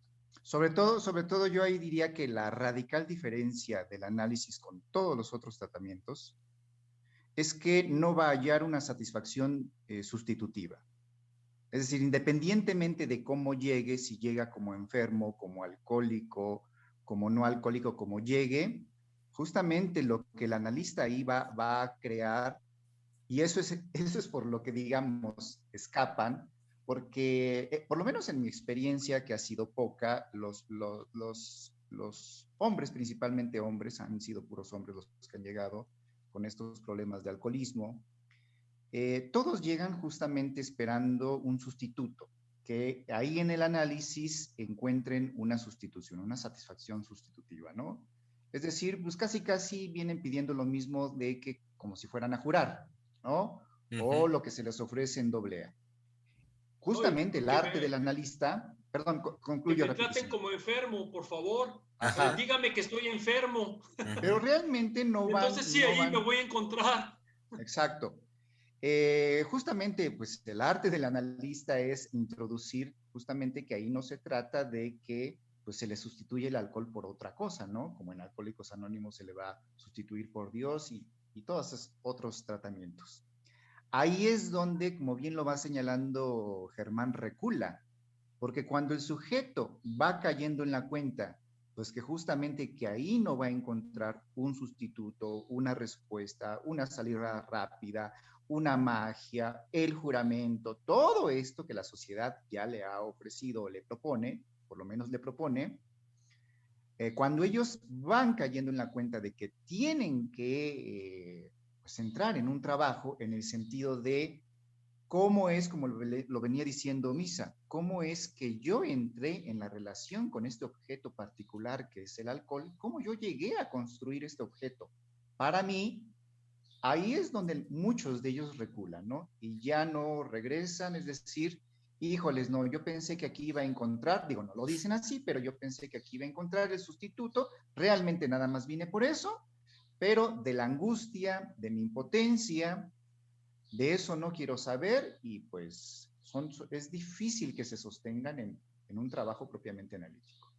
sobre todo yo ahí diría que la radical diferencia del análisis con todos los otros tratamientos es que no va a hallar una satisfacción sustitutiva. Es decir, independientemente de cómo llegue, si llega como enfermo, como alcohólico, como no alcohólico, como llegue, justamente lo que el analista ahí va a crear, y eso es por lo que, digamos, escapan, porque por lo menos en mi experiencia, que ha sido poca, los hombres, principalmente hombres, han sido puros hombres los que han llegado con estos problemas de alcoholismo, todos llegan justamente esperando un sustituto, que ahí en el análisis encuentren una sustitución, una satisfacción sustitutiva, ¿no? Es decir, pues casi vienen pidiendo lo mismo de que como si fueran a jurar, ¿no? O lo que se les ofrece en AA. Justamente el arte del analista, perdón, concluyo. Que me traten como enfermo, por favor. Ajá. Dígame que estoy enfermo. Pero realmente no van. Entonces sí, ahí me voy a encontrar. Exacto. Justamente, pues el arte del analista es introducir justamente que ahí no se trata de que pues se le sustituye el alcohol por otra cosa, ¿no? Como en Alcohólicos Anónimos se le va a sustituir por Dios y todos esos otros tratamientos. Ahí es donde, como bien lo va señalando Germán, recula, porque cuando el sujeto va cayendo en la cuenta, pues que justamente que ahí no va a encontrar un sustituto, una respuesta, una salida rápida, una magia, el juramento, todo esto que la sociedad ya le ha ofrecido o le propone, por lo menos le propone, cuando ellos van cayendo en la cuenta de que tienen que pues entrar en un trabajo en el sentido de cómo es, como lo venía diciendo Misa, cómo es que yo entré en la relación con este objeto particular que es el alcohol, cómo yo llegué a construir este objeto. Para mí, ahí es donde muchos de ellos reculan, ¿no? Y ya no regresan, es decir, híjoles, no, yo pensé que aquí iba a encontrar, digo, no lo dicen así, pero yo pensé que aquí iba a encontrar el sustituto, realmente nada más vine por eso, pero de la angustia, de mi impotencia, de eso no quiero saber y pues es difícil que se sostengan en un trabajo propiamente analítico.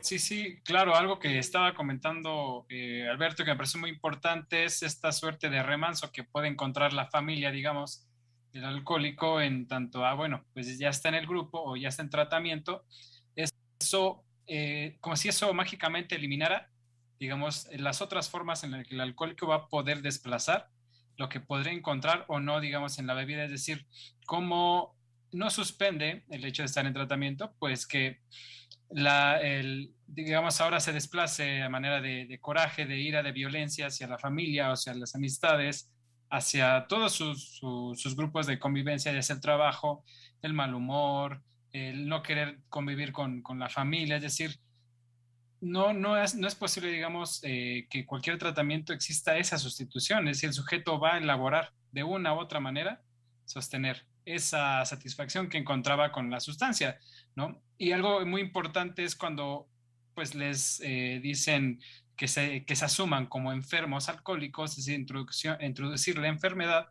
Sí, sí, claro, algo que estaba comentando Alberto, que me parece muy importante, es esta suerte de remanso que puede encontrar la familia, digamos, del alcohólico en tanto bueno, pues ya está en el grupo o ya está en tratamiento. Eso, como si eso mágicamente eliminara, digamos, las otras formas en las que el alcohólico va a poder desplazar lo que podría encontrar o no, digamos, en la bebida. Es decir, como no suspende el hecho de estar en tratamiento, pues que digamos, ahora se desplace a manera de coraje, de ira, de violencia hacia la familia, hacia las amistades, hacia todos sus grupos de convivencia, ya sea el trabajo, el mal humor, el no querer convivir con la familia, es decir, no es posible, digamos, que cualquier tratamiento exista esa sustitución, es decir, el sujeto va a elaborar de una u otra manera, sostener esa satisfacción que encontraba con la sustancia, ¿no? Y algo muy importante es cuando pues les dicen que se asuman como enfermos alcohólicos, es decir, introducir la enfermedad,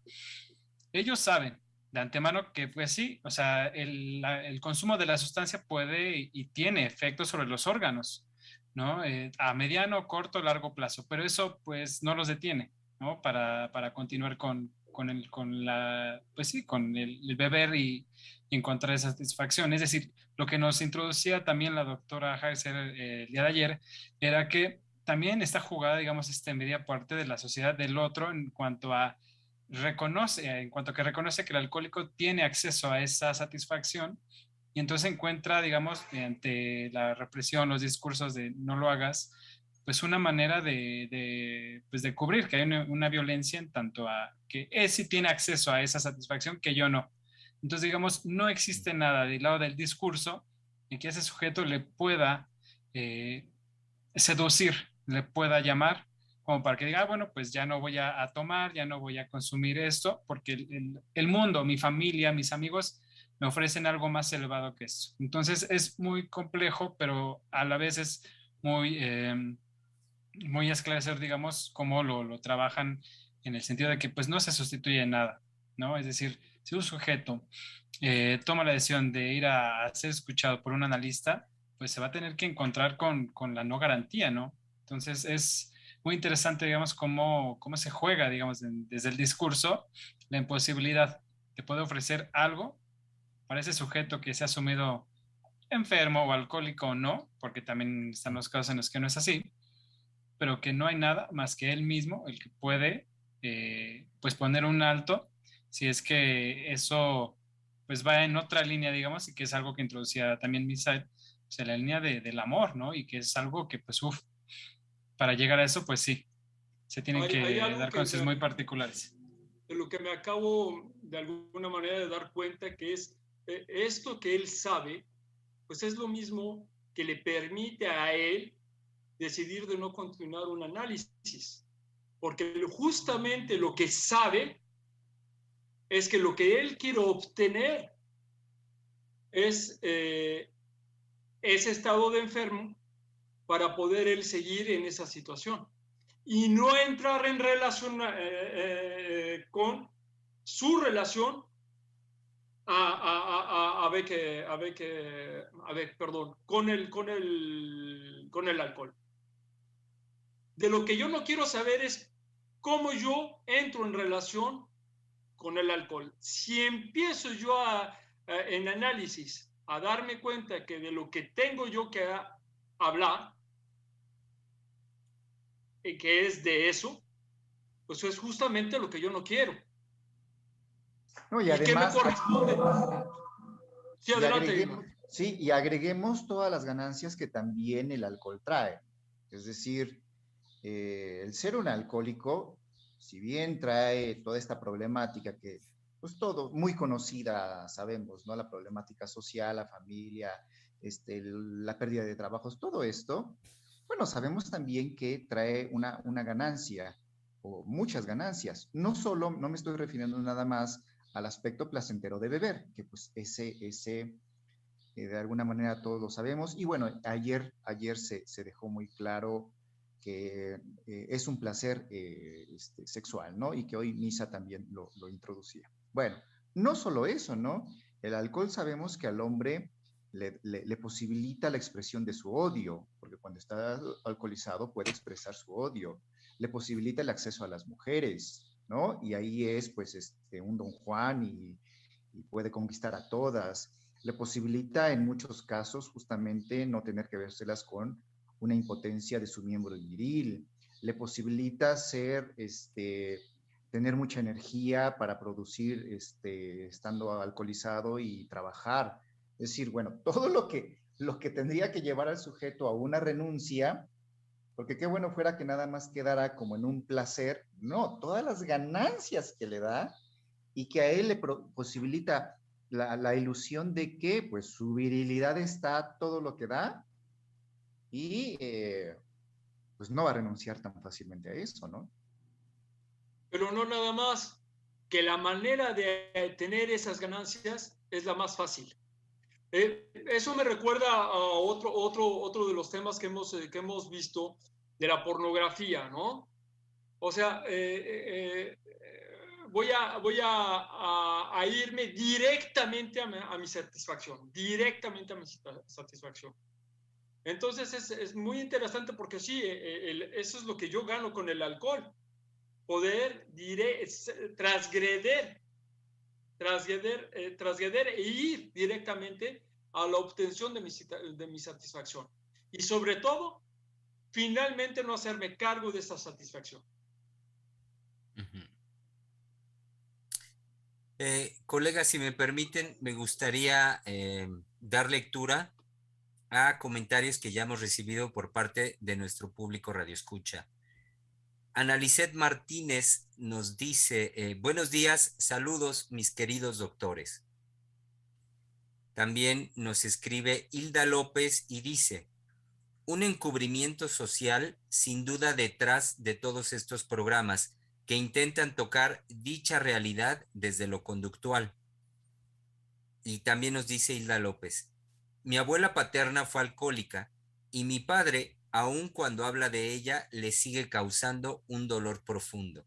ellos saben de antemano que pues sí, o sea, el consumo de la sustancia puede y tiene efectos sobre los órganos, ¿no? A mediano, corto, largo plazo, pero eso pues no los detiene, ¿no? Para continuar pues sí, con el beber y encontrar esa satisfacción. Es decir, lo que nos introducía también la doctora Heiser el día de ayer era que también está jugada, digamos, esta media parte de la sociedad del otro en cuanto a en cuanto que reconoce que el alcohólico tiene acceso a esa satisfacción y entonces encuentra, digamos, mediante la represión, los discursos de no lo hagas, pues una manera pues de cubrir que hay una violencia en tanto a que él sí tiene acceso a esa satisfacción que yo no. Entonces, digamos, no existe nada del lado del discurso en que ese sujeto le pueda seducir, le pueda llamar como para que diga, bueno, pues ya no voy a tomar, ya no voy a consumir esto, porque el mundo, mi familia, mis amigos me ofrecen algo más elevado que eso. Entonces es muy complejo, pero a la vez es muy esclarecer, digamos, cómo lo trabajan en el sentido de que pues no se sustituye nada, ¿no? Es decir, si un sujeto toma la decisión de ir a ser escuchado por un analista, pues se va a tener que encontrar con la no garantía, ¿no? Entonces es muy interesante, digamos, cómo se juega, digamos, desde el discurso, la imposibilidad de poder ofrecer algo para ese sujeto que se ha asumido enfermo o alcohólico o no, porque también están los casos en los que no es así, pero que no hay nada más que él mismo el que puede, pues, poner un alto si es que eso pues va en otra línea, digamos, y que es algo que introducía también Misael, o sea, la línea del amor, ¿no? Y que es algo que, pues, para llegar a eso, pues sí, se tienen Hay que algo dar que cosas muy particulares. de lo que me acabo de alguna manera de dar cuenta, que es esto que él sabe, pues es lo mismo que le permite a él decidir de no continuar un análisis, porque justamente lo que sabe es que lo que él quiere obtener es ese estado de enfermo para poder él seguir en esa situación y no entrar en relación con su relación perdón, con el alcohol. De lo que yo no quiero saber es cómo yo entro en relación con el alcohol. Si empiezo yo en análisis a darme cuenta que de lo que tengo yo que hablar, que es de eso, pues es justamente lo que yo no quiero. No, y ¿Y qué me además, corresponde? Sí, adelante. y agreguemos todas las ganancias que también el alcohol trae. Es decir, el ser un alcohólico, si bien trae toda esta problemática que, pues todo, muy conocida, sabemos, ¿no? La problemática social, la familia, la pérdida de trabajos, todo esto, bueno, sabemos también que trae una ganancia o muchas ganancias. No solo, no me estoy refiriendo nada más al aspecto placentero de beber, que pues ese de alguna manera todos lo sabemos. Y bueno, ayer se dejó muy claro que es un placer sexual, ¿no? Y que hoy Misa también lo introducía. Bueno, no solo eso, ¿no? El alcohol sabemos que al hombre le posibilita la expresión de su odio, porque cuando está alcoholizado puede expresar su odio. Le posibilita el acceso a las mujeres, ¿no? Y ahí es, pues, un Don Juan y puede conquistar a todas. Le posibilita en muchos casos justamente no tener que vérselas con una impotencia de su miembro viril. Le posibilita tener mucha energía para producir estando alcoholizado y trabajar. Es decir, bueno, todo lo que tendría que llevar al sujeto a una renuncia, porque qué bueno fuera que nada más quedara como en un placer, no, todas las ganancias que le da y que a él le posibilita la ilusión de que pues su virilidad está todo lo que da y pues no va a renunciar tan fácilmente a eso, ¿no? Pero no nada más, que la manera de tener esas ganancias es la más fácil. Eso me recuerda a otro de los temas que hemos visto de la pornografía, ¿no? O sea, voy a irme directamente a mi satisfacción, directamente a mi satisfacción. Entonces es muy interesante porque sí, eso es lo que yo gano con el alcohol, poder transgreder e ir directamente a la obtención de mi satisfacción. Y sobre todo, finalmente no hacerme cargo de esa satisfacción. Colegas, si me permiten, me gustaría dar lectura a comentarios que ya hemos recibido por parte de nuestro público Radio Escucha. Analicet Martínez nos dice, buenos días, saludos mis queridos doctores. También nos escribe Hilda López y dice, un encubrimiento social sin duda detrás de todos estos programas que intentan tocar dicha realidad desde lo conductual. Y también nos dice Hilda López, mi abuela paterna fue alcohólica y mi padre, aun cuando habla de ella, le sigue causando un dolor profundo.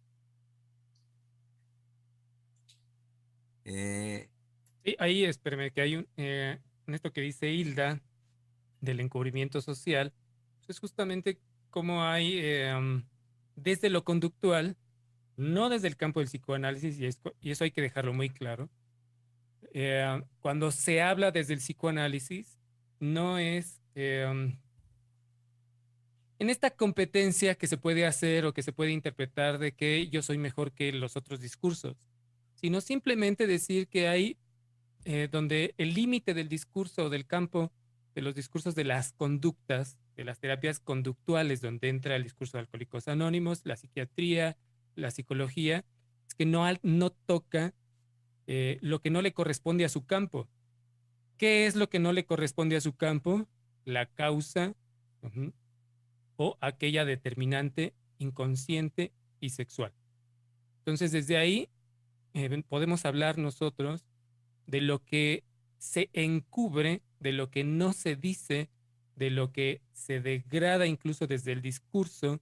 Sí, ahí espérame, que hay en esto que dice Hilda del encubrimiento social, pues es justamente como hay desde lo conductual, no desde el campo del psicoanálisis, y eso hay que dejarlo muy claro. Cuando se habla desde el psicoanálisis, no es en esta competencia que se puede hacer o que se puede interpretar de que yo soy mejor que los otros discursos, sino simplemente decir que hay donde el límite del discurso o del campo de los discursos de las conductas de las terapias conductuales, donde entra el discurso de Alcohólicos Anónimos, la psiquiatría, la psicología, es que no toca lo que no le corresponde a su campo. ¿Qué es lo que no le corresponde a su campo? La causa o aquella determinante inconsciente y sexual. Entonces, desde ahí podemos hablar nosotros de lo que se encubre, de lo que no se dice, de lo que se degrada incluso desde el discurso.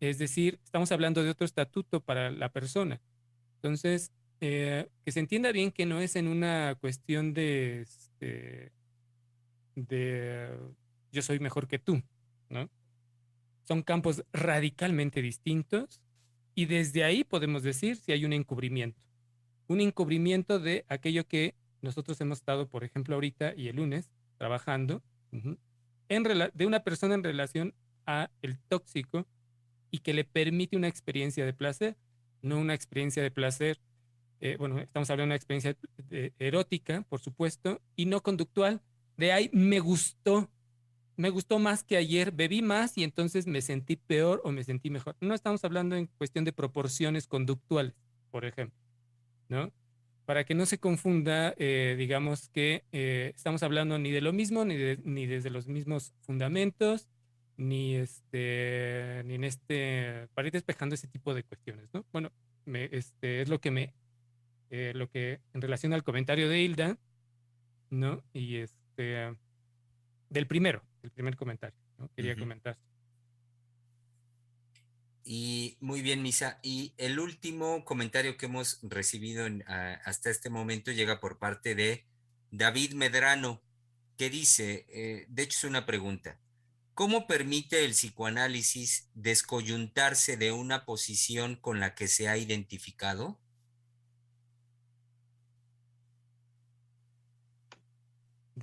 Es decir, estamos hablando de otro estatuto para la persona. Entonces, que se entienda bien que no es en una cuestión de yo soy mejor que tú, ¿no? Son campos radicalmente distintos y desde ahí podemos decir si hay un encubrimiento de aquello que nosotros hemos estado, por ejemplo, ahorita y el lunes trabajando, de una persona en relación a el tóxico y que le permite una experiencia de placer, no una experiencia de placer, bueno, estamos hablando de una experiencia erótica, por supuesto, y no conductual. De ahí me gustó más que ayer, bebí más y entonces me sentí peor o me sentí mejor. No estamos hablando en cuestión de proporciones conductuales, por ejemplo, ¿no? Para que no se confunda, digamos que estamos hablando ni de lo mismo, ni desde los mismos fundamentos, ni para ir despejando ese tipo de cuestiones, ¿no? Bueno, es lo que en relación al comentario de Hilda, ¿no? Y del primer comentario, ¿no? Quería comentar. Y muy bien, Misa. Y el último comentario que hemos recibido hasta este momento llega por parte de David Medrano, que dice, de hecho es una pregunta, ¿cómo permite el psicoanálisis descoyuntarse de una posición con la que se ha identificado?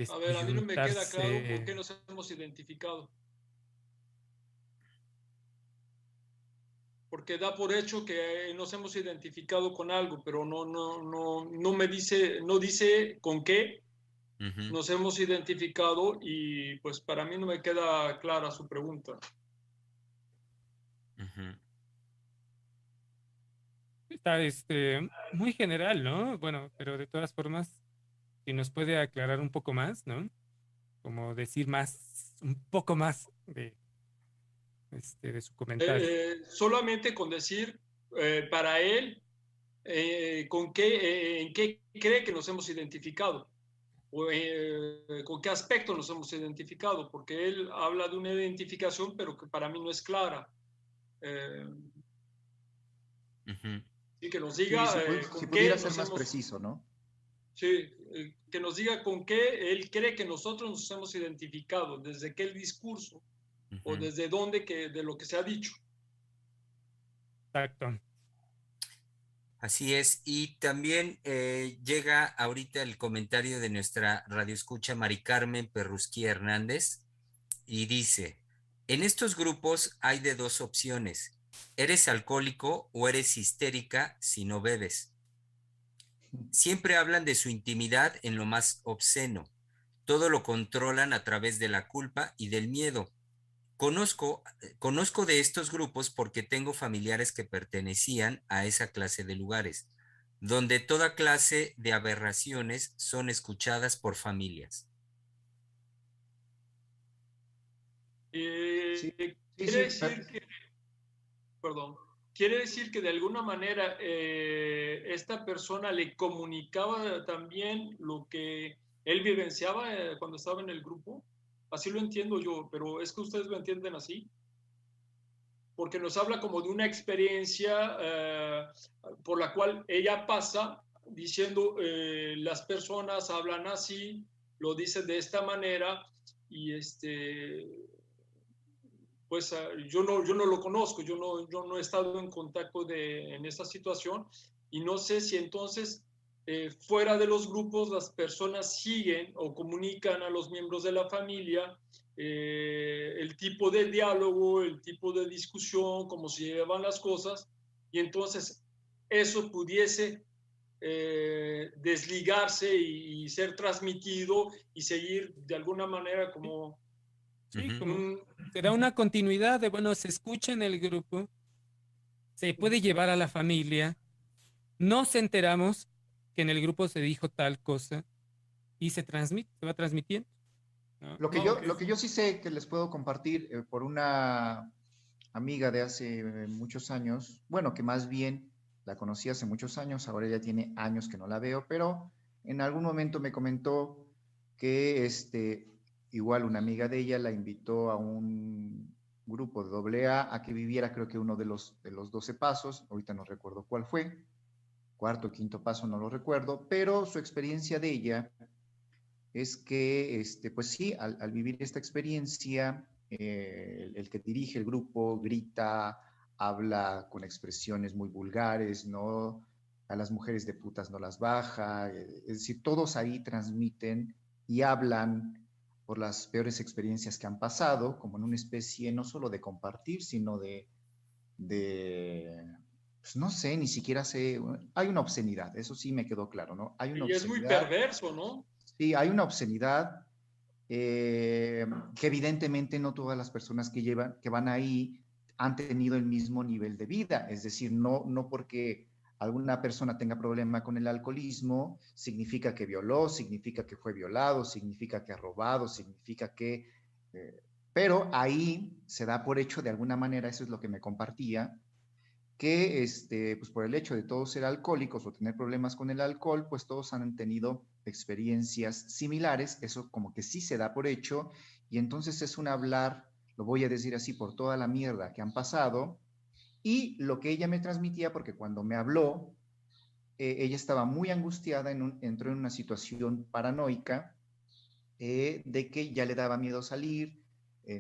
A ver, a mí no me queda claro por qué nos hemos identificado. Porque da por hecho que nos hemos identificado con algo, pero no me dice, no dice con qué nos hemos identificado y pues para mí no me queda clara su pregunta. Está muy general, ¿no? Bueno, pero de todas formas, si nos puede aclarar un poco más, ¿no? Como decir un poco más de su comentario. Solamente con decir para él en qué cree que nos hemos identificado o con qué aspecto nos hemos identificado, porque él habla de una identificación, pero que para mí no es clara. Y que nos diga si pudiera ser más preciso, ¿no? Sí, que nos diga con qué él cree que nosotros nos hemos identificado, desde qué discurso o desde dónde de lo que se ha dicho. Exacto. Así es, y también llega ahorita el comentario de nuestra radioescucha Mari Carmen Perrusquí Hernández y dice, en estos grupos hay de dos opciones, eres alcohólico o eres histérica si no bebes. Siempre hablan de su intimidad en lo más obsceno, todo lo controlan a través de la culpa y del miedo. Conozco de estos grupos porque tengo familiares que pertenecían a esa clase de lugares, donde toda clase de aberraciones son escuchadas por familias. Quiere decir que de alguna manera esta persona le comunicaba también lo que él vivenciaba cuando estaba en el grupo. Así lo entiendo yo, pero es que ustedes lo entienden así. Porque nos habla como de una experiencia por la cual ella pasa diciendo las personas hablan así, lo dicen de esta manera y pues yo no lo conozco, yo no he estado en contacto en esta situación y no sé si entonces fuera de los grupos las personas siguen o comunican a los miembros de la familia el tipo de diálogo, el tipo de discusión, cómo se llevan las cosas y entonces eso pudiese desligarse y ser transmitido y seguir de alguna manera como Sí, Ujú. como se da una continuidad de, bueno, se escucha en el grupo, se puede llevar a la familia, nos enteramos que en el grupo se dijo tal cosa y se transmite, se va transmitiendo, ¿no? Lo que yo sí sé que les puedo compartir por una amiga de hace muchos años, bueno, que más bien la conocí hace muchos años, ahora ya tiene años que no la veo, pero en algún momento me comentó que igual una amiga de ella la invitó a un grupo de AA a que viviera, creo que uno de los 12 pasos, ahorita no recuerdo cuál fue, cuarto o quinto paso, no lo recuerdo, pero su experiencia de ella es que, pues sí, al vivir esta experiencia, el que dirige el grupo grita, habla con expresiones muy vulgares, ¿no? A las mujeres de putas no las baja, es decir, todos ahí transmiten y hablan por las peores experiencias que han pasado, como en una especie no solo de compartir, sino de pues no sé, ni siquiera sé, hay una obscenidad, eso sí me quedó claro, ¿no? Hay una Y es muy obscenidad. perverso, ¿no? Sí, hay una obscenidad que evidentemente no todas las personas que van ahí han tenido el mismo nivel de vida. Es decir, no porque alguna persona tenga problema con el alcoholismo, significa que violó, significa que fue violado, significa que ha robado, significa que... eh, pero ahí se da por hecho de alguna manera, eso es lo que me compartía, que pues por el hecho de todos ser alcohólicos o tener problemas con el alcohol, pues todos han tenido experiencias similares, eso como que sí se da por hecho, y entonces es un hablar, lo voy a decir así, por toda la mierda que han pasado, y lo que ella me transmitía, porque cuando me habló, ella estaba muy angustiada, entró en una situación paranoica, de que ya le daba miedo salir,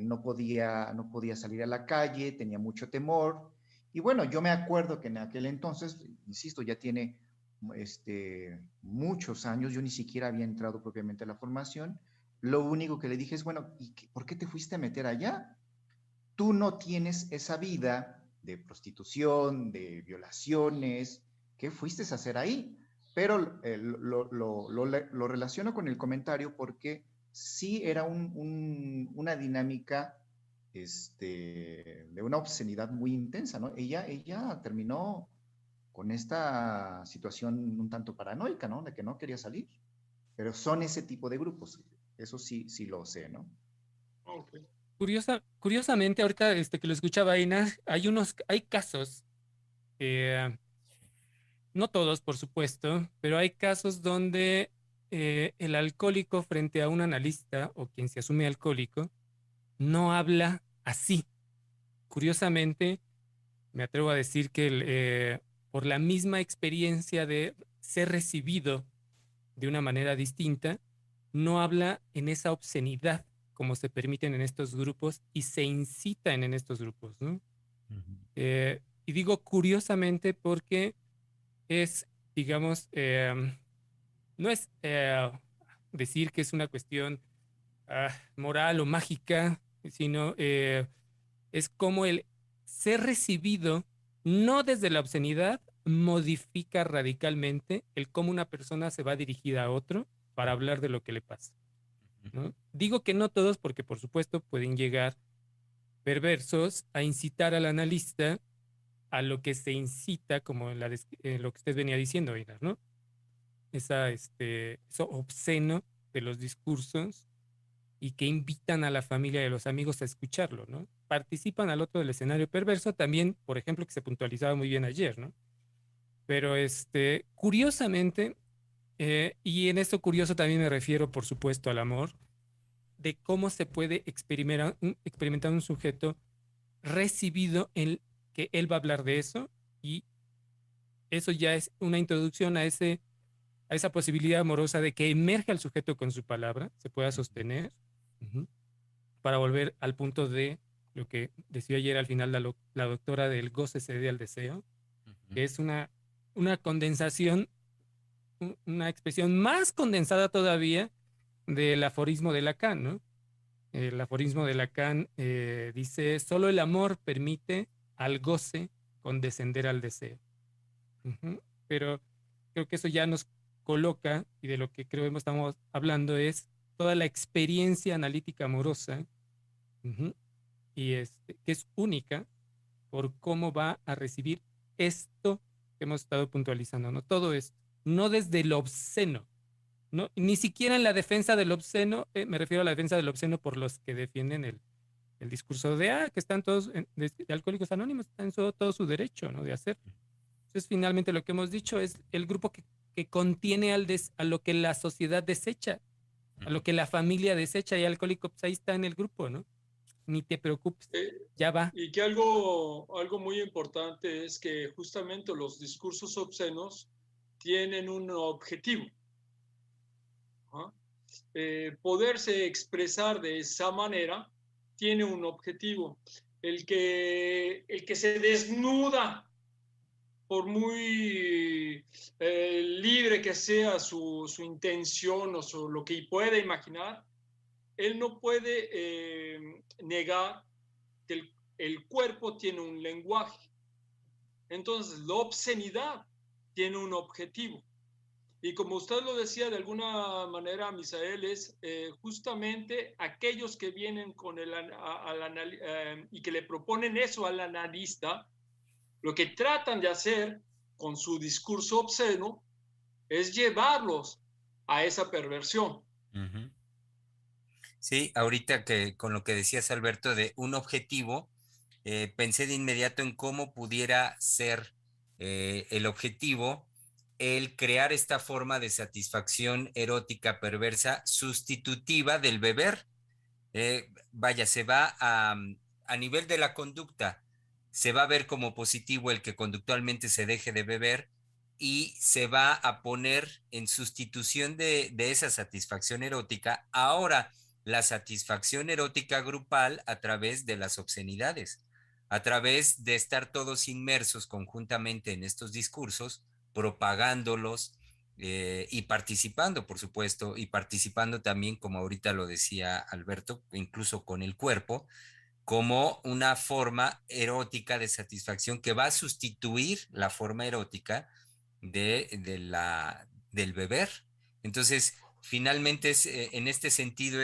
no podía salir a la calle, tenía mucho temor. Y bueno, yo me acuerdo que en aquel entonces, insisto, ya tiene muchos años, yo ni siquiera había entrado propiamente a la formación. Lo único que le dije es, bueno, ¿por qué te fuiste a meter allá? Tú no tienes esa vida de prostitución, de violaciones, ¿qué fuiste a hacer ahí? Pero lo relaciono con el comentario porque sí era una dinámica de una obscenidad muy intensa, ¿no? Ella terminó con esta situación un tanto paranoica, ¿no? De que no quería salir. Pero son ese tipo de grupos, eso sí, sí lo sé, ¿no? Ok. Curiosamente, ahorita que lo escuchaba Aina, hay casos, no todos, por supuesto, pero hay casos donde el alcohólico frente a un analista o quien se asume alcohólico no habla así. Curiosamente, me atrevo a decir que por la misma experiencia de ser recibido de una manera distinta, no habla en esa obscenidad como se permiten en estos grupos y se incitan en estos grupos, ¿no? Y digo curiosamente porque es, digamos, no es decir que es una cuestión moral o mágica, sino es como el ser recibido, no desde la obscenidad, modifica radicalmente el cómo una persona se va dirigida a otro para hablar de lo que le pasa, ¿no? Digo que no todos, porque por supuesto pueden llegar perversos a incitar al analista a lo que se incita, como lo que usted venía diciendo, Einar, ¿no? Eso obsceno de los discursos y que invitan a la familia y a los amigos a escucharlo, ¿no? Participan al otro del escenario perverso también, por ejemplo, que se puntualizaba muy bien ayer, ¿no? Pero curiosamente, y en esto curioso también me refiero, por supuesto, al amor, de cómo se puede experimentar un sujeto recibido en que él va a hablar de eso y eso ya es una introducción a esa posibilidad amorosa de que emerja el sujeto con su palabra, se pueda sostener, uh-huh, para volver al punto de lo que decía ayer al final la doctora del goce cede al deseo, que es una condensación, una expresión más condensada todavía del aforismo de Lacan, ¿no? El aforismo de Lacan dice, solo el amor permite al goce condescender al deseo. Uh-huh. Pero creo que eso ya nos coloca, y de lo que creo que estamos hablando es toda la experiencia analítica amorosa Ujú. Y que es única por cómo va a recibir esto que hemos estado puntualizando, ¿no? Todo esto, no desde lo obsceno, ¿no? Ni siquiera en la defensa del obsceno, me refiero a la defensa del obsceno por los que defienden el discurso de que están todos de Alcohólicos Anónimos, están en todo su derecho, ¿no? De hacer. Entonces, finalmente lo que hemos dicho es el grupo que contiene a lo que la sociedad desecha, a lo que la familia desecha, y Alcohólico, pues ahí está en el grupo, ¿no? Ni te preocupes, ya va. Y que algo muy importante es que justamente los discursos obscenos tienen un objetivo. ¿Ah? Poderse expresar de esa manera tiene un objetivo. El que se desnuda, por muy libre que sea su intención o lo que pueda imaginar, él no puede negar que el cuerpo tiene un lenguaje. Entonces, la obscenidad tiene un objetivo. Y como usted lo decía de alguna manera, Misael, es justamente aquellos que vienen con y que le proponen eso al analista, lo que tratan de hacer con su discurso obsceno es llevarlos a esa perversión. Uh-huh. Sí, ahorita que con lo que decías, Alberto, de un objetivo, pensé de inmediato en cómo pudiera ser el objetivo el crear esta forma de satisfacción erótica perversa sustitutiva del beber. Vaya, a nivel de la conducta, se va a ver como positivo el que conductualmente se deje de beber y se va a poner en sustitución de esa satisfacción erótica, ahora la satisfacción erótica grupal a través de las obscenidades, a través de estar todos inmersos conjuntamente en estos discursos, propagándolos, y participando, por supuesto, y participando también, como ahorita lo decía Alberto, incluso con el cuerpo, como una forma erótica de satisfacción que va a sustituir la forma erótica del beber. Entonces, finalmente en este sentido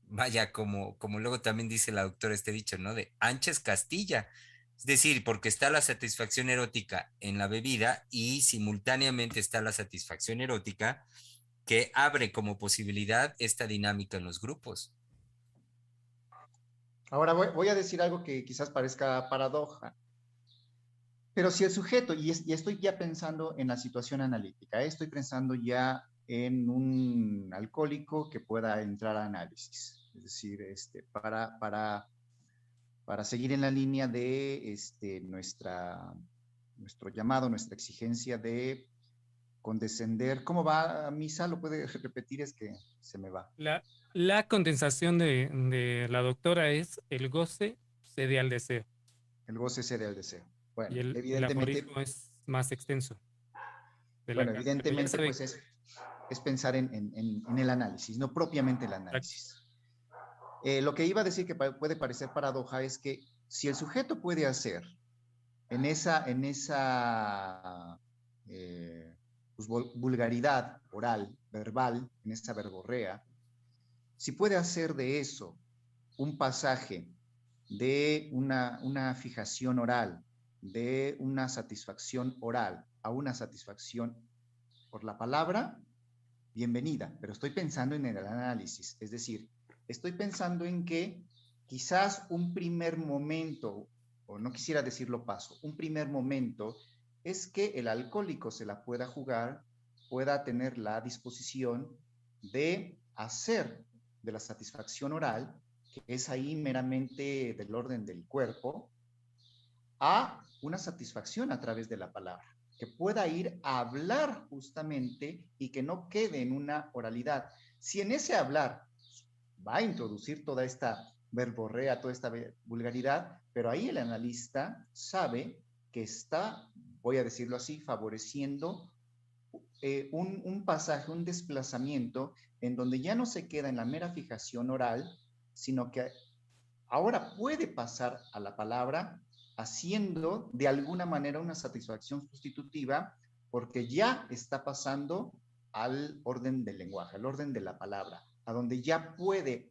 vaya, como luego también dice la doctora este dicho, ¿no? De ancha es Castilla. Es decir, porque está la satisfacción erótica en la bebida y simultáneamente está la satisfacción erótica que abre como posibilidad esta dinámica en los grupos. Ahora voy a decir algo que quizás parezca paradoja, pero si el sujeto, y estoy ya pensando en la situación analítica, estoy pensando ya en un alcohólico que pueda entrar a análisis, es decir, para seguir en la línea de nuestro llamado, nuestra exigencia de condescender. ¿Cómo va, Misa? ¿Lo puede repetir? Es que se me va. La condensación de la doctora es el goce cede al deseo. El goce cede al deseo. Bueno, Y el evidentemente. aforismo es más extenso. Bueno, evidentemente, pues es pensar en el análisis, no propiamente el análisis. Lo que iba a decir que puede parecer paradoja es que si el sujeto puede hacer en esa pues, vulgaridad oral, verbal, en esa verborrea, si puede hacer de eso un pasaje de una fijación oral, de una satisfacción oral a una satisfacción por la palabra, bienvenida, pero estoy pensando en el análisis, es decir, estoy pensando en que quizás un primer momento, o no quisiera decirlo paso, un primer momento es que el alcohólico se la pueda jugar, pueda tener la disposición de hacer de la satisfacción oral, que es ahí meramente del orden del cuerpo, a una satisfacción a través de la palabra, que pueda ir a hablar justamente y que no quede en una oralidad. Si en ese hablar va a introducir toda esta verborrea, toda esta vulgaridad, pero ahí el analista sabe que está, voy a decirlo así, favoreciendo un pasaje, un desplazamiento en donde ya no se queda en la mera fijación oral, sino que ahora puede pasar a la palabra haciendo de alguna manera una satisfacción sustitutiva porque ya está pasando al orden del lenguaje, al orden de la palabra, a donde ya puede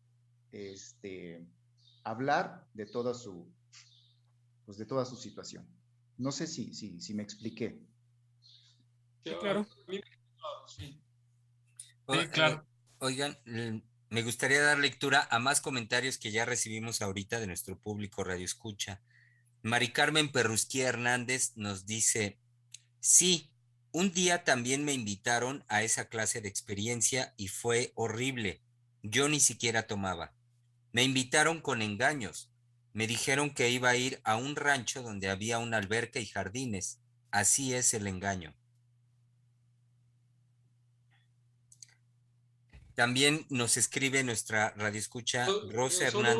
hablar de toda su, pues de toda su situación. No sé si me expliqué. Sí, claro. Sí. Sí, claro. Oigan, me gustaría dar lectura a más comentarios que ya recibimos ahorita de nuestro público Radio Escucha. Mari Carmen Perrusquía Hernández nos dice, sí, un día también me invitaron a esa clase de experiencia y fue horrible. Yo ni siquiera tomaba. Me invitaron con engaños. Me dijeron que iba a ir a un rancho donde había una alberca y jardines. Así es el engaño. También nos escribe nuestra radioescucha Rosa Hernández.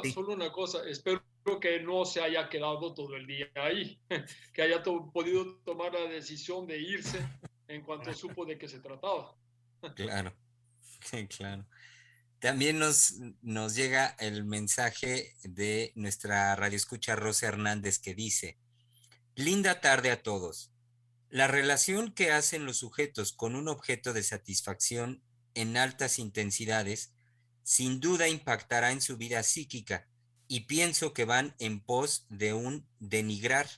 Sí, Solo una cosa, espero que no se haya quedado todo el día ahí, que haya podido tomar la decisión de irse en cuanto supo de qué se trataba. claro, claro. También nos llega el mensaje de nuestra radioescucha Rosa Hernández que dice, linda tarde a todos. La relación que hacen los sujetos con un objeto de satisfacción en altas intensidades sin duda impactará en su vida psíquica y pienso que van en pos de un denigrar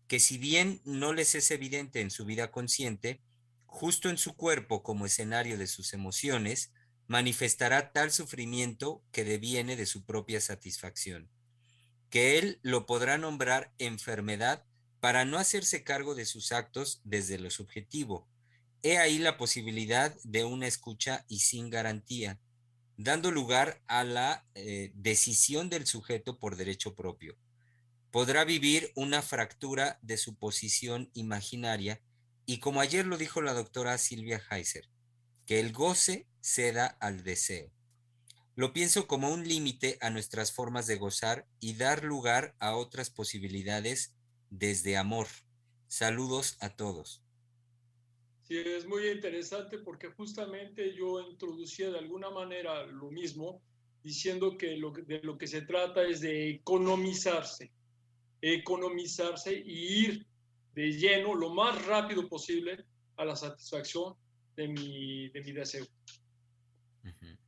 que si bien no les es evidente en su vida consciente, justo en su cuerpo como escenario de sus emociones, manifestará tal sufrimiento que deviene de su propia satisfacción, que él lo podrá nombrar enfermedad para no hacerse cargo de sus actos desde lo subjetivo. He ahí la posibilidad de una escucha y sin garantía, dando lugar a la decisión del sujeto por derecho propio. Podrá vivir una fractura de su posición imaginaria y como ayer lo dijo la doctora Silvia Heiser, que el goce ceda al deseo. Lo pienso como un límite a nuestras formas de gozar y dar lugar a otras posibilidades desde amor. Saludos a todos. Sí, es muy interesante porque justamente yo introducía de alguna manera lo mismo, diciendo que de lo que se trata es de economizarse y ir de lleno lo más rápido posible a la satisfacción de mi deseo. Uh-huh.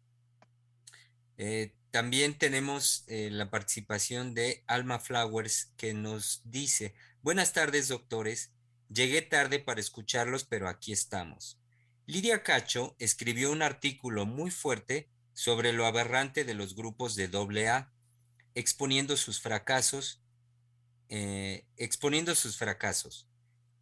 También tenemos la participación de Alma Flowers que nos dice, buenas tardes doctores, llegué tarde para escucharlos, pero aquí estamos. Lidia Cacho escribió un artículo muy fuerte sobre lo aberrante de los grupos de AA, exponiendo sus fracasos.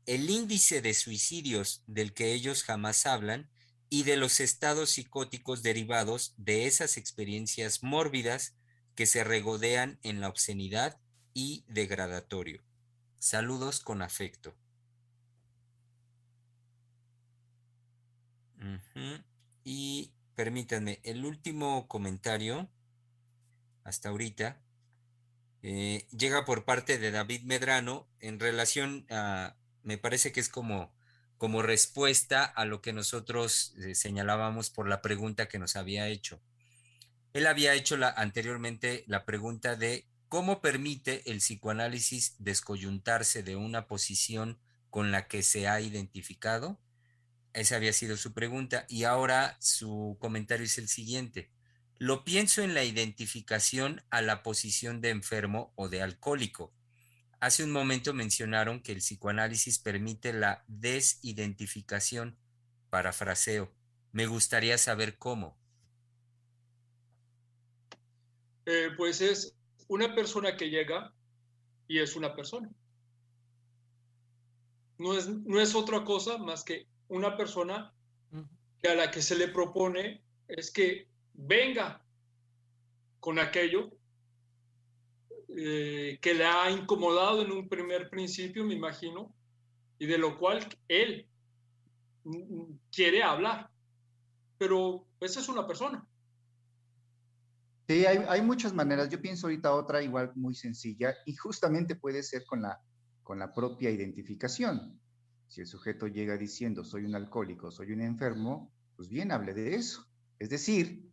El índice de suicidios del que ellos jamás hablan y de los estados psicóticos derivados de esas experiencias mórbidas que se regodean en la obscenidad y degradatorio. Saludos con afecto. Uh-huh. Y permítanme, el último comentario hasta ahorita llega por parte de David Medrano en relación a, me parece que es como respuesta a lo que nosotros señalábamos por la pregunta que nos había hecho. Él había hecho anteriormente la pregunta de cómo permite el psicoanálisis descoyuntarse de una posición con la que se ha identificado. Esa había sido su pregunta y ahora su comentario es el siguiente. Lo pienso en la identificación a la posición de enfermo o de alcohólico. Hace un momento mencionaron que el psicoanálisis permite la desidentificación, parafraseo. Me gustaría saber cómo. Pues es una persona que llega y es una persona. No es otra cosa más que una persona que a la que se le propone es que venga con aquello que le ha incomodado en un primer principio, me imagino, y de lo cual él quiere hablar. Pero esa es una persona. Sí, hay muchas maneras. Yo pienso ahorita otra igual muy sencilla y justamente puede ser con la propia identificación. Si el sujeto llega diciendo soy un alcohólico, soy un enfermo, pues bien, hable de eso. Es decir,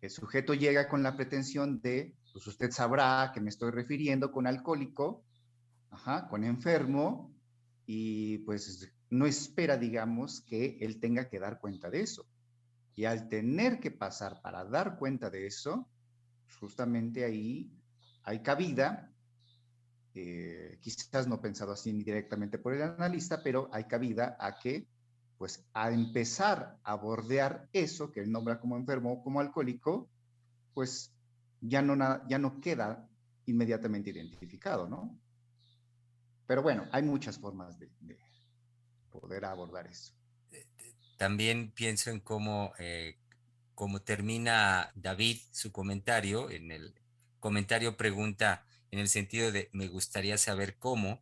el sujeto llega con la pretensión de, pues usted sabrá que me estoy refiriendo con alcohólico, con enfermo, y pues no espera, digamos, que él tenga que dar cuenta de eso. Y al tener que pasar para dar cuenta de eso, justamente ahí hay cabida, quizás no pensado así directamente por el analista, pero hay cabida a que, pues, a empezar a bordear eso que él nombra como enfermo o como alcohólico, pues ya no queda inmediatamente identificado, ¿no? Pero bueno, hay muchas formas de poder abordar eso. También pienso en cómo termina David su comentario. En el comentario pregunta en el sentido de me gustaría saber cómo,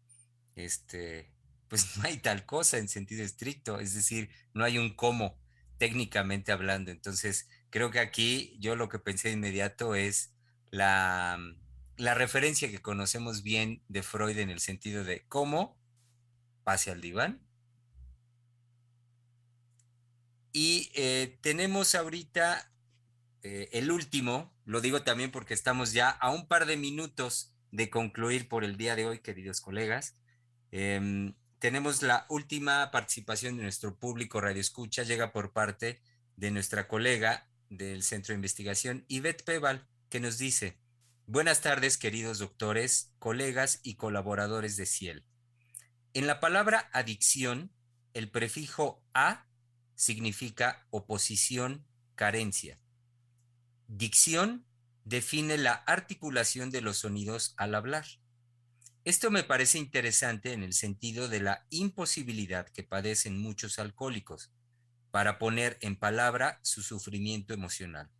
este, pues no hay tal cosa en sentido estricto, es decir, no hay un cómo técnicamente hablando. Entonces, creo que aquí yo lo que pensé de inmediato es la, la referencia que conocemos bien de Freud en el sentido de cómo, pase al diván. Y tenemos ahorita el último, lo digo también porque estamos ya a un par de minutos de concluir por el día de hoy, queridos colegas. Tenemos la última participación de nuestro público Radio Escucha, llega por parte de nuestra colega del Centro de Investigación, Ivette Peval, que nos dice: buenas tardes, queridos doctores, colegas y colaboradores de Ciel. En la palabra adicción, el prefijo a significa oposición, carencia. Dicción define la articulación de los sonidos al hablar. Esto me parece interesante en el sentido de la imposibilidad que padecen muchos alcohólicos para poner en palabra su sufrimiento emocional.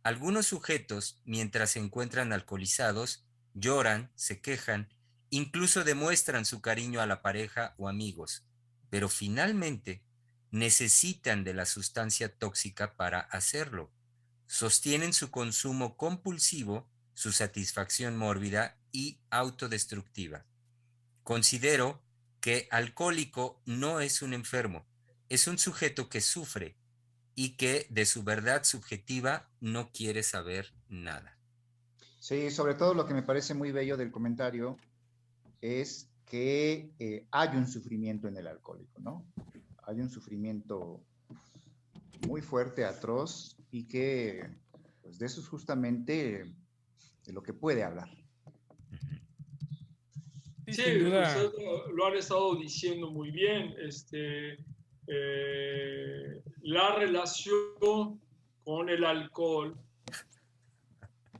Algunos sujetos, mientras se encuentran alcoholizados, lloran, se quejan, incluso demuestran su cariño a la pareja o amigos, pero finalmente necesitan de la sustancia tóxica para hacerlo. Sostienen su consumo compulsivo, su satisfacción mórbida y autodestructiva. Considero que alcohólico no es un enfermo, es un sujeto que sufre y que de su verdad subjetiva no quiere saber nada. Sí, sobre todo lo que me parece muy bello del comentario es que hay un sufrimiento en el alcohólico, ¿no? Hay un sufrimiento muy fuerte, atroz, y que pues de eso es justamente de lo que puede hablar. Sí, Sí, sin duda. ustedes lo han estado diciendo muy bien. La relación con el alcohol,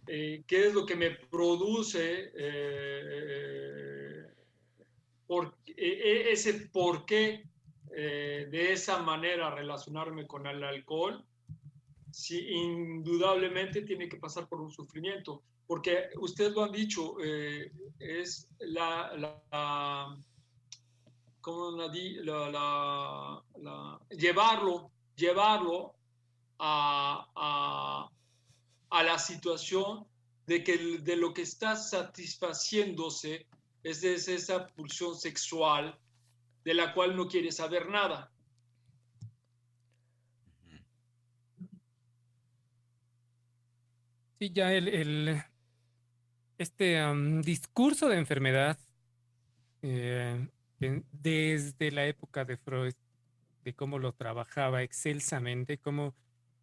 qué es lo que me produce ese por qué de esa manera relacionarme con el alcohol. Sí, indudablemente tiene que pasar por un sufrimiento, porque ustedes lo han dicho, es ¿cómo llevarlo a la situación de que de lo que está satisfaciéndose es esa pulsión sexual de la cual no quiere saber nada. Sí, ya discurso de enfermedad, desde la época de Freud, de cómo lo trabajaba excelsamente, cómo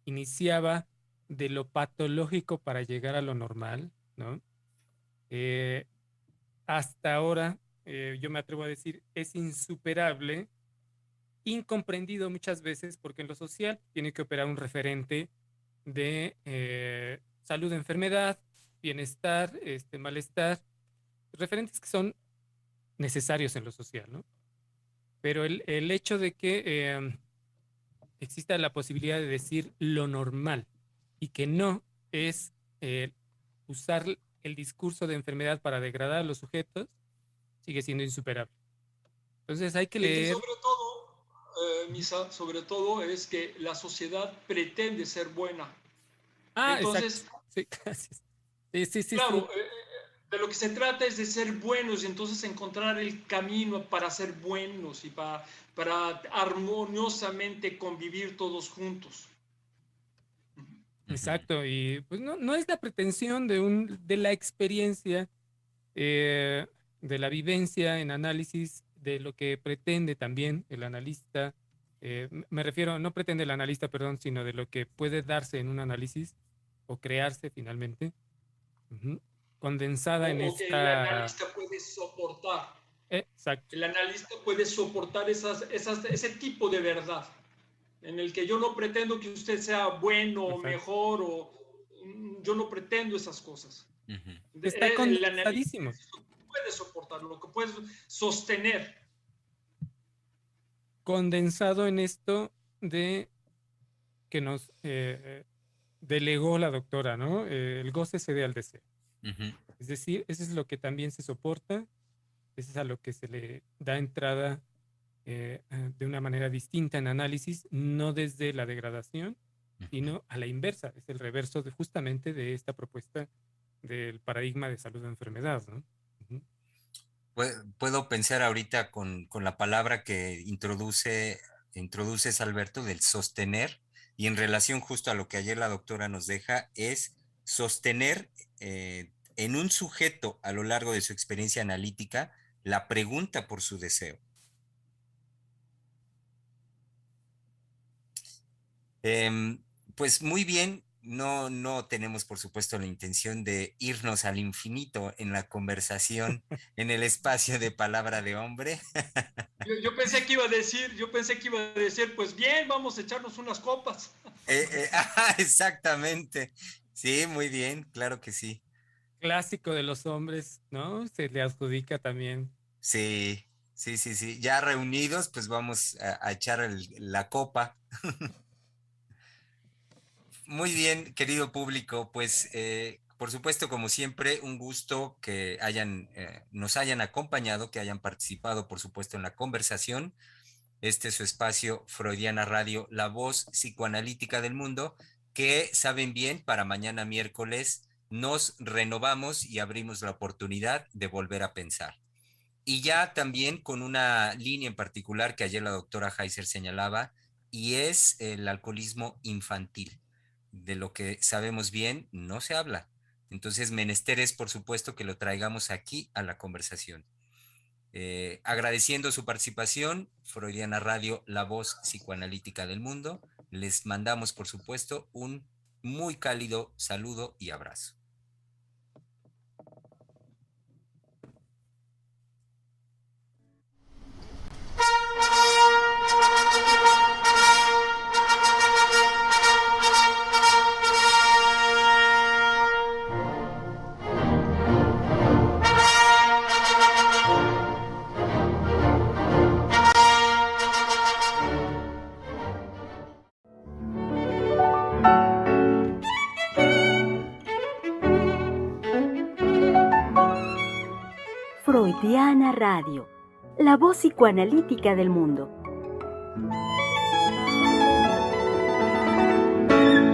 iniciaba de lo patológico para llegar a lo normal, ¿no? Hasta ahora, yo me atrevo a decir, es insuperable, incomprendido muchas veces, porque en lo social tiene que operar un referente de salud, enfermedad, bienestar, malestar, referentes que son necesarios en lo social, ¿no? Pero el hecho de que exista la posibilidad de decir lo normal y que no es usar el discurso de enfermedad para degradar a los sujetos, sigue siendo insuperable. Entonces hay que Y que leer. sobre todo, Misa, sobre todo es que la sociedad pretende ser buena. Exacto. Entonces, Sí, gracias. Sí, sí, sí, sí. claro, de lo que se trata es de ser buenos y entonces encontrar el camino para ser buenos y para armoniosamente convivir todos juntos. Exacto. Y pues no es la pretensión de la experiencia, eh, de la vivencia en análisis, de lo que pretende también el analista. Me refiero, no pretende el analista, perdón, sino de lo que puede darse en un análisis o crearse finalmente. Uh-huh. condensada en o que el esta... analista puede soportar. Exacto. El analista puede soportar ese tipo de verdad, en el que yo no pretendo que usted sea bueno o mejor, o yo no pretendo esas cosas. Está condensadísimo. Puede soportar, lo que puede sostener. Condensado en esto de que nos delegó la doctora, ¿no? El goce cede al deseo. Es decir, eso es lo que también se soporta, eso es a lo que se le da entrada de una manera distinta en análisis, no desde la degradación, sino a la inversa. Es el reverso justamente de esta propuesta del paradigma de salud o enfermedad, ¿no? Puedo pensar ahorita con la palabra que introduces, Alberto, del sostener, y en relación justo a lo que ayer la doctora nos deja, es sostener en un sujeto a lo largo de su experiencia analítica la pregunta por su deseo. Pues muy bien, no tenemos por supuesto la intención de irnos al infinito en la conversación, en el espacio de palabra de hombre. Yo pensé que iba a decir, pues bien, vamos a echarnos unas copas. Exactamente, sí, muy bien, claro que sí. Clásico de los hombres, ¿no? Se le adjudica también. Sí, ya reunidos, pues vamos a echar la copa. Muy bien, querido público, pues por supuesto, como siempre, un gusto que nos hayan acompañado, que hayan participado, por supuesto, en la conversación. Este es su espacio Freudiana Radio, la voz psicoanalítica del mundo, que saben bien, para mañana miércoles nos renovamos y abrimos la oportunidad de volver a pensar. Y ya también con una línea en particular que ayer la doctora Heiser señalaba, y es el alcoholismo infantil. De lo que sabemos bien, no se habla. Entonces, menester es, por supuesto, que lo traigamos aquí a la conversación. Agradeciendo su participación, Freudiana Radio, la voz psicoanalítica del mundo, les mandamos, por supuesto, un muy cálido saludo y abrazo. Freudiana Radio, la voz psicoanalítica del mundo.